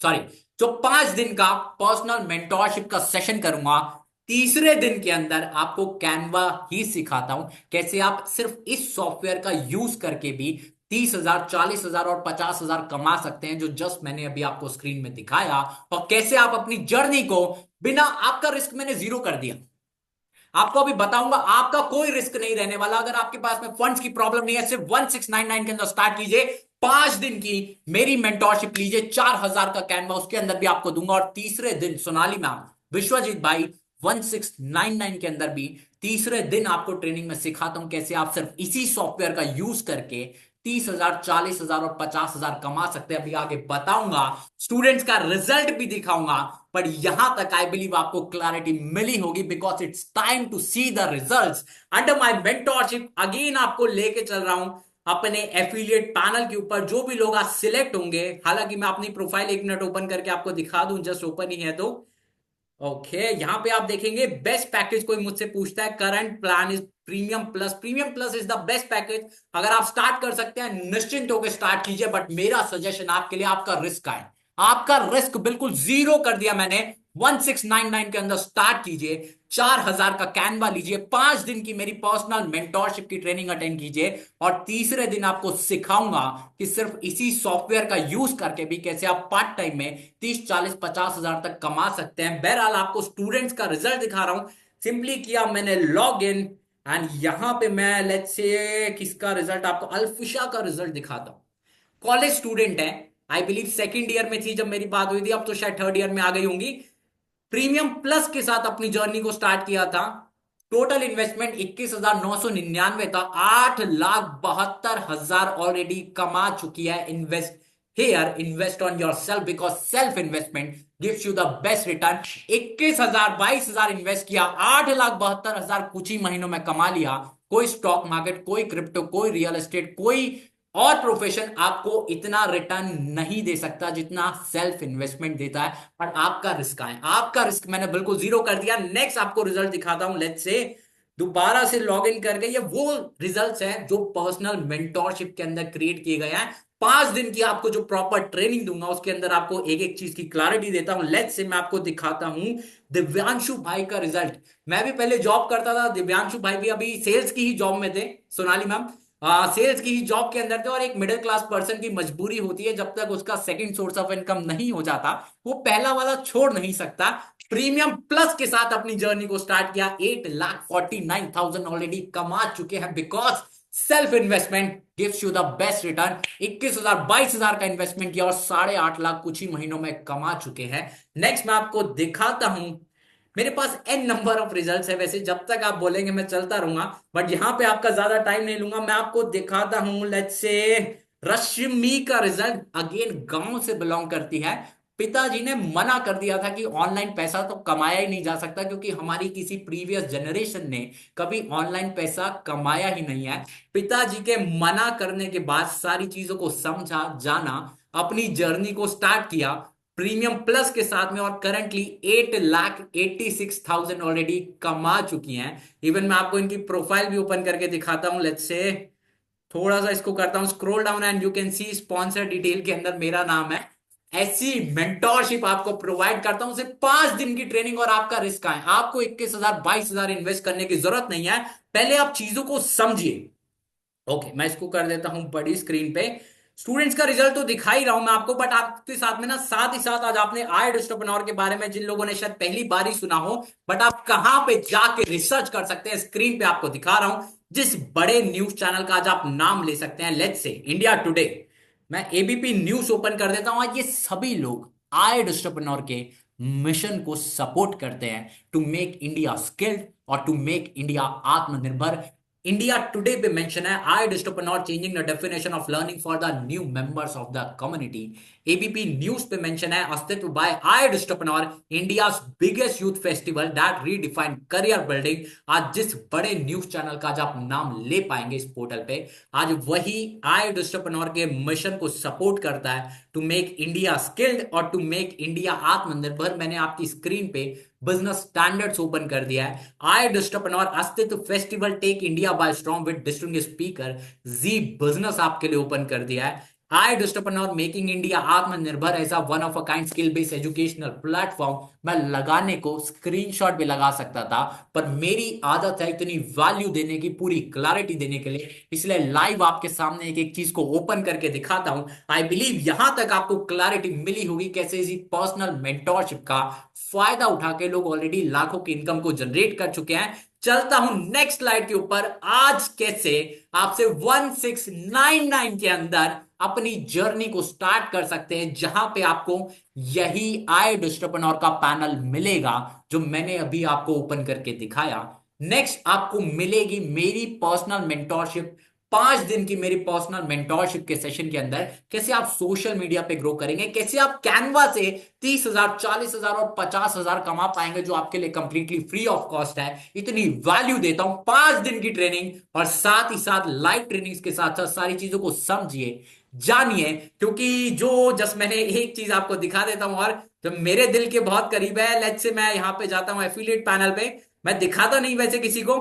सॉरी, जो 5 दिन का पर्सनल मेंटोरशिप का सेशन करूंगा, तीसरे दिन के अंदर आपको कैनवा ही सिखाता हूं कैसे आप सिर्फ इस सॉफ्टवेयर का यूज करके भी 30,000, 40,000 और 50,000 कमा सकते हैं, जो जस्ट मैंने अभी आपको स्क्रीन में दिखाया। और कैसे आप अपनी जर्नी को बिना, आपका रिस्क मैंने जीरो कर दिया। आपको अभी बताऊंगा, आपका कोई रिस्क नहीं रहने वाला। अगर आपके पास में फंड्स की प्रॉब्लम नहीं है, सिर्फ 1699 के अंदर स्टार्ट कीजिए। 5 दिन की मेरी मेंटोरशिप लीजिए, 4,000 का कैनवा उसके अंदर भी आपको दूंगा। और तीसरे दिन सोनाली मैम, विश्वजीत भाई, 1699 के अंदर भी तीसरे दिन आपको ट्रेनिंग में सिखाता हूं कैसे आप सिर्फ इसी सॉफ्टवेयर का यूज करके 30,000, 40,000 और 50,000 कमा सकते हैं। अभी आगे बताऊंगा, स्टूडेंट्स का रिजल्ट भी दिखाऊंगा। पर यहां तक आई बिलीव आपको क्लैरिटी मिली होगी, because it's time to see the results under my mentorship. Again आपको लेके चल रहा हूं अपने एफिलिएट पैनल के ऊपर। जो भी लोग आज सिलेक्ट होंगे, हालांकि मैं अपनी प्रोफाइल 1 मिनट ओपन करके आपको दिखा दूं, जस्ट ओपन ही है तो ओके। यहां पे आप देखेंगे बेस्ट पैकेज, कोई मुझसे पूछता है current plan is premium plus. Premium plus is the best package. अगर आप स्टार्ट कर सकते हैं, निश्चिंत होकर स्टार्ट कीजिए। बट मेरा सजेशन आपके लिए, आपका रिस्क है, आपका रिस्क बिल्कुल जीरो कर दिया मैंने। 1699 के अंदर स्टार्ट कीजिए, 4,000 का कैनवा लीजिए, 5 दिन की मेरी पर्सनल मेंटोरशिप की ट्रेनिंग अटेंड कीजिए। और तीसरे दिन आपको सिखाऊंगा कि सिर्फ इसी सॉफ्टवेयर का यूज करके भी कैसे आप पार्ट टाइम में 30, 40, 50,000 तक कमा सकते हैं। बहरहाल आपको स्टूडेंट्स का रिजल्ट दिखा रहा हूं। सिंपली किया मैंने लॉग इन, एंड यहां पे मैं लेट्स से किसका रिजल्ट, आपको अल्फिशा का रिजल्ट दिखाता हूं। कॉलेज स्टूडेंट है, आई बिलीव सेकेंड ईयर में थी जब मेरी बात हुई थी, अब तो शायद थर्ड ईयर में आ गई होंगी। प्रीमियम प्लस के साथ अपनी जर्नी को स्टार्ट किया था। टोटल इन्वेस्टमेंट 21,999 था। 8,72,000 ऑलरेडी कमा चुकी है। Invest here, invest on your self, because self investment gives you the best return. 21,000, 22,000 invest किया, 8,72,000 कुछ ही महीनों में कमा लिया। कोई स्टॉक मार्केट, कोई क्रिप्टो, कोई रियल एस्टेट, कोई और प्रोफेशन आपको इतना रिटर्न नहीं दे सकता जितना सेल्फ इन्वेस्टमेंट देता है। पर आपका रिस्क है, आपका रिस्क मैंने बिल्कुल जीरो कर दिया। नेक्स्ट आपको रिजल्ट दिखाता हूं। लेट्स से दोबारा से लॉग इन करके, ये वो रिजल्ट्स हैं जो पर्सनल मेंटोरशिप के अंदर क्रिएट किए गए हैं। 5 दिन की आपको जो प्रॉपर ट्रेनिंग दूंगा, उसके अंदर आपको एक एक चीज की क्लैरिटी देता हूं। लेट्स से मैं आपको दिखाता हूं दिव्यांशु भाई का रिजल्ट। मैं भी पहले जॉब करता था, दिव्यांशु भाई भी अभी सेल्स की ही जॉब में थे, सोनाली मैम सेल्स की ही जॉब के अंदर थे। और एक मिडिल क्लास पर्सन की मजबूरी होती है, जब तक उसका सेकंड सोर्स ऑफ इनकम नहीं हो जाता, वो पहला वाला छोड़ नहीं सकता। प्रीमियम प्लस के साथ अपनी जर्नी को स्टार्ट किया, 8,49,000 ऑलरेडी कमा चुके हैं, because self investment gives you the best return. 21,000, 22,000 का इन्वेस्टमेंट किया और 8.5 लाख कुछ ही महीनों में कमा चुके हैं। नेक्स्ट मैं आपको दिखाता हूं, मेरे पास एन नंबर ऑफ रिजल्ट्स है। वैसे जब तक आप बोलेंगे मैं चलता रहूंगा, बट यहां पे आपका ज्यादा टाइम नहीं लूंगा। मैं आपको दिखाता हूं, लेट्स से रश्मि का रिजल्ट। अगेन गांव से बिलोंग करती है। पिताजी ने मना कर दिया था कि ऑनलाइन पैसा तो कमाया ही नहीं जा सकता, क्योंकि हमारी किसी प्रीवियस जनरेशन ने कभी ऑनलाइन पैसा कमाया ही नहीं है। पिताजी के मना करने के बाद सारी चीजों को समझा, जाना, अपनी जर्नी को स्टार्ट किया। प्रीमियम प्लस के साथ में, और करंटली 8,86,000 ऑलरेडी कमा चुकी हैं। इवन मैं आपको इनकी प्रोफाइल भी ओपन करके दिखाता हूं। लेट्स से थोड़ा सा इसको करता हूं scroll down and you can see sponsor detail के अंदर मेरा नाम है। ऐसी मेंटोरशिप आपको प्रोवाइड करता हूं, सिर्फ 5 दिन की ट्रेनिंग और आपका रिस्क है। आपको 21,000 22,000 इन्वेस्ट करने की जरूरत नहीं है। पहले आप चीजों को समझिए। ओके, मैं इसको कर देता हूं बड़ी स्क्रीन पे। स्टूडेंट्स का रिजल्ट तो दिखा ही रहा हूं मैं आपको, बट आपके साथ में ना साथ ही साथ आज आपने आई एंटरप्रेन्योर के बारे में, जिन लोगों ने शायद पहली बार ही सुना हो, बट आप कहां पे जाके रिसर्च कर सकते हैं, स्क्रीन पे आपको दिखा रहा हूं। जिस बड़े न्यूज चैनल का आज आप नाम ले सकते हैं, लेट्स से इंडिया टुडे, मैं एबीपी न्यूज ओपन कर देता हूं। आज ये सभी लोग आई एंटरप्रेन्योर के मिशन को सपोर्ट करते हैं, टू मेक इंडिया स्किल्ड और टू मेक इंडिया आत्मनिर्भर। इंडिया टुडे पे मेंशन है I entrepreneur changing the definition of learning for the new members of the community. ABP News पे मेंशन है Astitva by I entrepreneur, India biggest youth festival that redefine career building. आज जिस बड़े न्यूज चैनल का आज आप नाम ले पाएंगे इस पोर्टल पे, आज वही आई एंटरप्रेन्योर के मिशन को सपोर्ट करता है, टू मेक इंडिया स्किल्ड और टू मेक इंडिया आत्मनिर्भर। मैंने आपकी स्क्रीन पे बिजनेस स्टैंडर्ड्स ओपन कर दिया है। I entrepreneur Astitva festival take India by storm with distinguished speaker, Zee business आपके लिए ओपन कर दिया है। I entrepreneur making India Aatmanirbhar as a one of a kind skill based educational platform. मैं लगाने को स्क्रीनशॉट भी लगा सकता था, पर मेरी आदत है इतनी वैल्यू देने की, पूरी क्लैरिटी देने के लिए, इसलिए लाइव आपके सामने एक एक चीज को ओपन करके दिखाता हूं। आई बिलीव यहां तक आपको क्लैरिटी मिली होगी कैसे इसी पर्सनल मेंटोरशिप का फायदा उठा के लोग ऑलरेडी लाखों की इनकम को जनरेट कर चुके हैं। चलता हूं नेक्स्ट स्लाइड के ऊपर। आज कैसे आपसे 1699 के अंदर अपनी जर्नी को स्टार्ट कर सकते हैं, जहां पे आपको यही आई एंटरप्रेन्योर का पैनल मिलेगा जो मैंने अभी आपको ओपन करके दिखाया। नेक्स्ट आपको मिलेगी मेरी पर्सनल मेंटोरशिप, 5 दिन की मेरी पर्सनल मेंटोरशिप के सेशन के अंदर कैसे आप सोशल मीडिया पे ग्रो करेंगे, कैसे आप कैनवा से 30,000 40,000 और 50,000 कमा पाएंगे, जो आपके लिए कंप्लीटली फ्री ऑफ कॉस्ट है। इतनी वैल्यू देता हूं, 5 दिन की ट्रेनिंग और साथ ही साथ लाइव ट्रेनिंग्स के साथ साथ सारी चीजों को समझिए, जानिए। क्योंकि जो जस्ट मैंने एक चीज आपको दिखा देता हूं और जो मेरे दिल के बहुत करीब है। लेट्स से मैं यहां पे जाता हूं एफिलिएट पैनल पे। मैं दिखाता नहीं वैसे किसी को।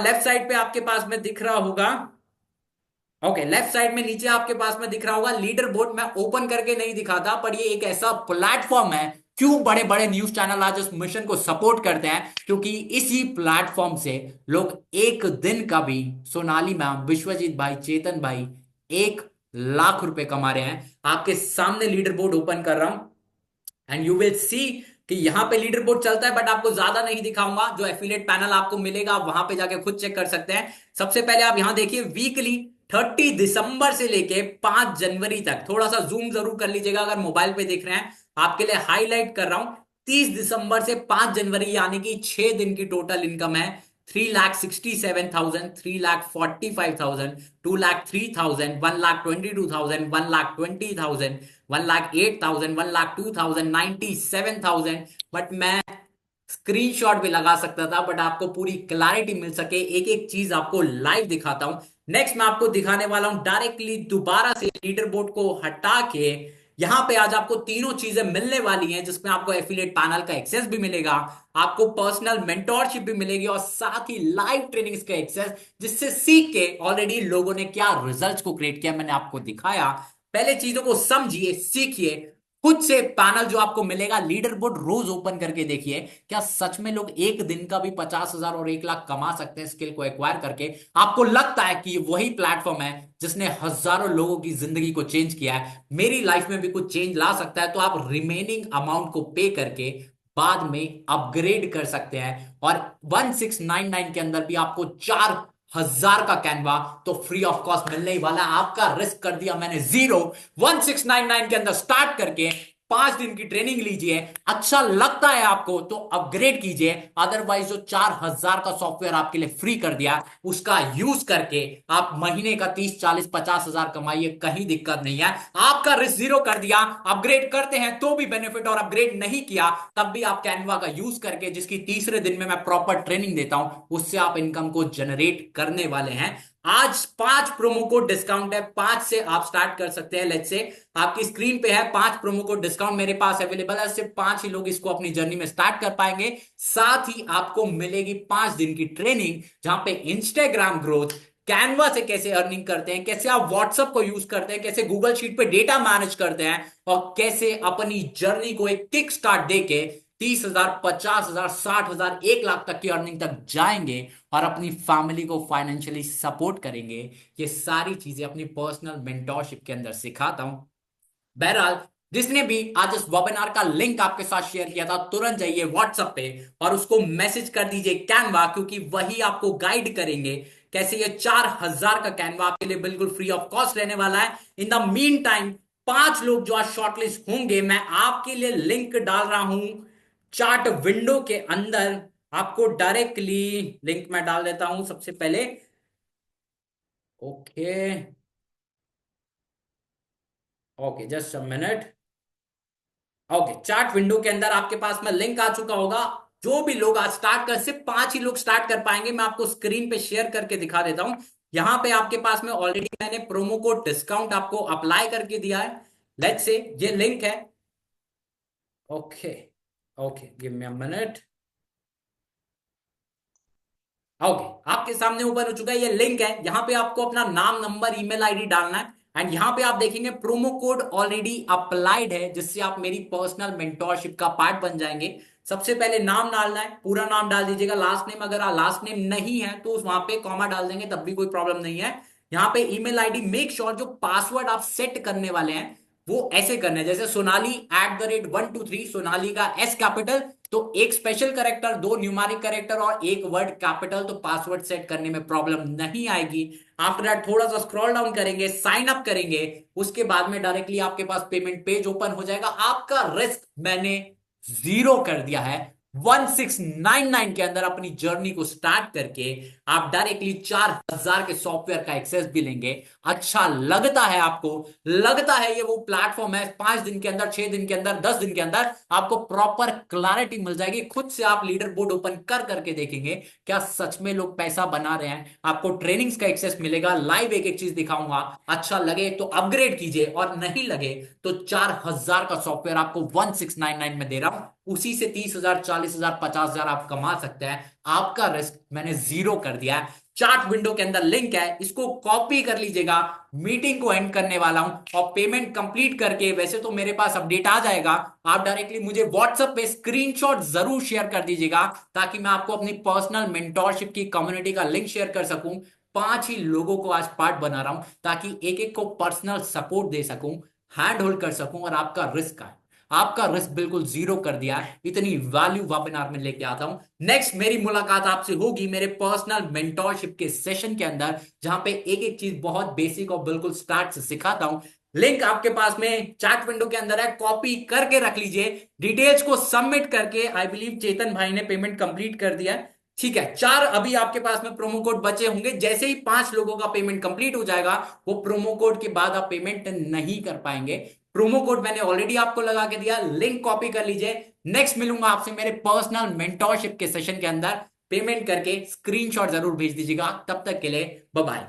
लेफ्ट साइड पे आपके पास में दिख रहा होगा, ओके, लेफ्ट साइड में नीचे आपके पास में दिख रहा होगा लीडर बोर्ड। मैं ओपन करके नहीं दिखाता, पर ये एक ऐसा प्लेटफॉर्म है। क्यों बड़े बड़े न्यूज चैनल आज इस मिशन को सपोर्ट करते हैं? क्योंकि इसी प्लेटफॉर्म से लोग एक दिन का भी, सोनाली मैम, विश्वजीत भाई, चेतन भाई, 1 लाख रुपए कमा रहे हैं। आपके सामने लीडर बोर्ड ओपन कर रहा हूं एंड यू विल सी कि यहां पे लीडर बोर्ड चलता है, बट आपको ज्यादा नहीं दिखाऊंगा। जो एफिलिएट पैनल आपको मिलेगा आप वहां पे जाके खुद चेक कर सकते हैं। सबसे पहले आप यहां देखिए वीकली 30 दिसंबर से लेके 5 जनवरी तक, थोड़ा सा जूम जरूर कर लीजिएगा अगर मोबाइल पे देख रहे हैं, आपके लिए हाईलाइट कर रहा हूं। 30 दिसंबर से 5 जनवरी यानी कि 6 दिन की टोटल इनकम है 3,67,000, 3,45,000, 2,03,000, 1,22,000, 1,20,000, 1,08,000, 1,02,000, 97,000। बट मैं स्क्रीनशॉट भी लगा सकता था, बट आपको पूरी क्लैरिटी मिल सके, एक एक चीज आपको लाइव दिखाता हूं। नेक्स्ट मैं आपको दिखाने वाला हूं डायरेक्टली दोबारा से लीडर बोर्ड को हटा के। यहां पे आज आपको तीनों चीजें मिलने वाली हैं, जिसमें आपको एफिलिएट पैनल का एक्सेस भी मिलेगा, आपको पर्सनल मेंटोरशिप भी मिलेगी और साथ ही लाइव ट्रेनिंग्स का एक्सेस, जिससे सीख के ऑलरेडी लोगों ने क्या रिजल्ट्स को क्रिएट किया मैंने आपको दिखाया। पहले चीजों को समझिए, सीखिए खुद से। पैनल जो आपको मिलेगा लीडर बोर्ड रोज ओपन करके देखिए, क्या सच में लोग एक दिन का भी 50,000 और 1 लाख कमा सकते हैं स्किल को एक्वायर करके? आपको लगता है कि ये वही प्लेटफॉर्म है जिसने हजारों लोगों की जिंदगी को चेंज किया है, मेरी लाइफ में भी कुछ चेंज ला सकता है? तो आप रिमेनिंग अमाउंट को पे करके बाद में अपग्रेड कर सकते हैं। और 1699 के अंदर भी आपको 4,000 का कैनवा तो फ्री ऑफ कॉस्ट मिलने ही वाला है। आपका रिस्क कर दिया मैंने जीरो। 1699 के अंदर स्टार्ट करके 5 दिन की ट्रेनिंग लीजिए। अच्छा लगता है आपको तो अपग्रेड कीजिए, अदरवाइज जो 4,000 का सॉफ्टवेयर आपके लिए फ्री कर दिया उसका यूज करके आप महीने का 30, 40, 50,000 कमाइए, कहीं दिक्कत नहीं है। आपका रिस्क जीरो कर दिया। अपग्रेड करते हैं तो भी बेनिफिट, और अपग्रेड नहीं किया तब भी आप कैनवा का यूज करके, जिसकी तीसरे दिन में मैं प्रॉपर ट्रेनिंग देता हूं, उससे आप इनकम को जनरेट करने वाले हैं। आज 5 प्रोमो कोड डिस्काउंट है, 5 से आप स्टार्ट कर सकते हैं। लेट्स से आपकी स्क्रीन पे है 5 प्रोमो कोड डिस्काउंट मेरे पास अवेलेबल है, सिर्फ 5 ही लोग इसको अपनी जर्नी में स्टार्ट कर पाएंगे। साथ ही आपको मिलेगी 5 दिन की ट्रेनिंग, जहां पे इंस्टाग्राम ग्रोथ, कैनवा से कैसे अर्निंग करते हैं, कैसे आप व्हाट्सएप को यूज करते हैं, कैसे गूगल शीट पे डेटा मैनेज करते हैं, और कैसे अपनी जर्नी को एक किक स्टार्ट देके 30,000, 50,000, 60,000, 1 लाख तक की अर्निंग तक जाएंगे और अपनी फैमिली को फाइनेंशियली सपोर्ट करेंगे। ये सारी चीजें अपनी पर्सनल मेंटोरशिप के अंदर सिखाता हूं। बहरहाल, जिसने भी आज इस वेबिनार का लिंक आपके साथ शेयर किया था, तुरंत जाइए व्हाट्सएप पे और उसको मैसेज कर दीजिए कैनवा, क्योंकि वही आपको गाइड करेंगे कैसे ये 4,000 का कैनवा आपके लिए बिल्कुल फ्री ऑफ कॉस्ट रहने वाला है। इन द मीन टाइम 5 लोग जो आज शॉर्टलिस्ट होंगे, मैं आपके लिए लिंक डाल रहा हूं चार्ट विंडो के अंदर। आपको डायरेक्टली लिंक मैं डाल देता हूं सबसे पहले। Okay, okay, just a minute. Okay, chart window के अंदर आपके पास में लिंक आ चुका होगा। जो भी लोग आज स्टार्ट कर, सिर्फ 5 ही लोग स्टार्ट कर पाएंगे। मैं आपको स्क्रीन पे शेयर करके दिखा देता हूं। यहां पे आपके पास में ऑलरेडी मैंने प्रोमो कोड डिस्काउंट आपको अप्लाई करके दिया है। लेट्स से ये लिंक है। Okay, okay, give me a minute. Okay, आपके सामने ऊपर हो चुका है, ये लिंक है। यहां पे आपको अपना नाम, नंबर, ईमेल आईडी डालना है। एंड यहां पे आप देखेंगे प्रोमो कोड ऑलरेडी अप्लाइड है, जिससे आप मेरी पर्सनल मेंटोरशिप का पार्ट बन जाएंगे। सबसे पहले नाम डालना है, पूरा नाम डाल दीजिएगा। लास्ट नेम, अगर लास्ट नेम नहीं है तो वहां पे कॉमा डाल देंगे, तब भी कोई प्रॉब्लम नहीं है। यहाँ पे ईमेल आईडी, मेक श्योर जो पासवर्ड आप सेट करने वाले हैं वो ऐसे करना है, जैसे सोनाली@123, सोनाली का एस कैपिटल, तो एक स्पेशल करेक्टर, 2 न्यूमेरिक करेक्टर और एक वर्ड कैपिटल, तो पासवर्ड सेट करने में प्रॉब्लम नहीं आएगी। आफ्टर दैट थोड़ा सा स्क्रॉल डाउन करेंगे, साइन अप करेंगे, उसके बाद में डायरेक्टली आपके पास पेमेंट पेज ओपन हो जाएगा। आपका रिस्क मैंने 0 कर दिया है। 1699 के अंदर अपनी जर्नी को स्टार्ट करके आप डायरेक्टली 4,000 के सॉफ्टवेयर का एक्सेस भी लेंगे। अच्छा लगता है आपको? लगता है ये वो प्लेटफॉर्म है? 5 दिन के अंदर, 6 दिन के अंदर, 10 दिन के अंदर आपको प्रॉपर क्लैरिटी मिल जाएगी। खुद से आप लीडर बोर्ड ओपन कर करके देखेंगे क्या सच में लोग पैसा बना रहे हैं। आपको ट्रेनिंग्स का एक्सेस मिलेगा, लाइव एक एक चीज दिखाऊंगा। अच्छा लगे तो अपग्रेड कीजिए, और नहीं लगे तो 4,000 का सॉफ्टवेयर आपको 1699 में दे रहा हूं। उसी से 30,000, 40,000, 50,000 आप कमा सकते हैं। आपका रिस्क मैंने 0 कर दिया है। चार्ट विंडो के अंदर लिंक है, इसको कॉपी कर लीजिएगा। मीटिंग को एंड करने वाला हूं और पेमेंट कंप्लीट करके वैसे तो मेरे पास अपडेट आ जाएगा। आप डायरेक्टली मुझे व्हाट्सएप पे स्क्रीनशॉट जरूर शेयर कर दीजिएगा, ताकि मैं आपको अपनी पर्सनल मेंटोरशिप की कम्युनिटी का लिंक शेयर कर सकूं। 5 ही लोगों को आज पार्ट बना रहा हूं, ताकि एक एक को पर्सनल सपोर्ट दे सकूं, हैंड होल्ड कर सकूं, और आपका रिस्क आए। आपका रिस्क बिल्कुल 0 कर दिया है। इतनी वैल्यू वेबिनार में लेके आता हूं। नेक्स्ट मेरी मुलाकात आपसे होगी मेरे पर्सनल मेंटोरशिप के सेशन के अंदर, जहां पे एक एक चीज बहुत बेसिक और बिल्कुल स्टार्ट से सिखाता हूं। लिंक आपके पास में चैट विंडो के अंदर है, कॉपी करके रख लीजिए। डिटेल्स को सबमिट करके, आई बिलीव चेतन भाई ने पेमेंट कंप्लीट कर दिया है। ठीक है, 4 अभी आपके पास में प्रोमो कोड बचे होंगे। जैसे ही 5 लोगों का पेमेंट कंप्लीट हो जाएगा, वो प्रोमो कोड के बाद आप पेमेंट नहीं कर पाएंगे। प्रोमो कोड मैंने ऑलरेडी आपको लगा के दिया, लिंक कॉपी कर लीजिए। नेक्स्ट मिलूंगा आपसे मेरे पर्सनल मेंटोरशिप के सेशन के अंदर। पेमेंट करके स्क्रीनशॉट जरूर भेज दीजिएगा। तब तक के लिए बाय बाय।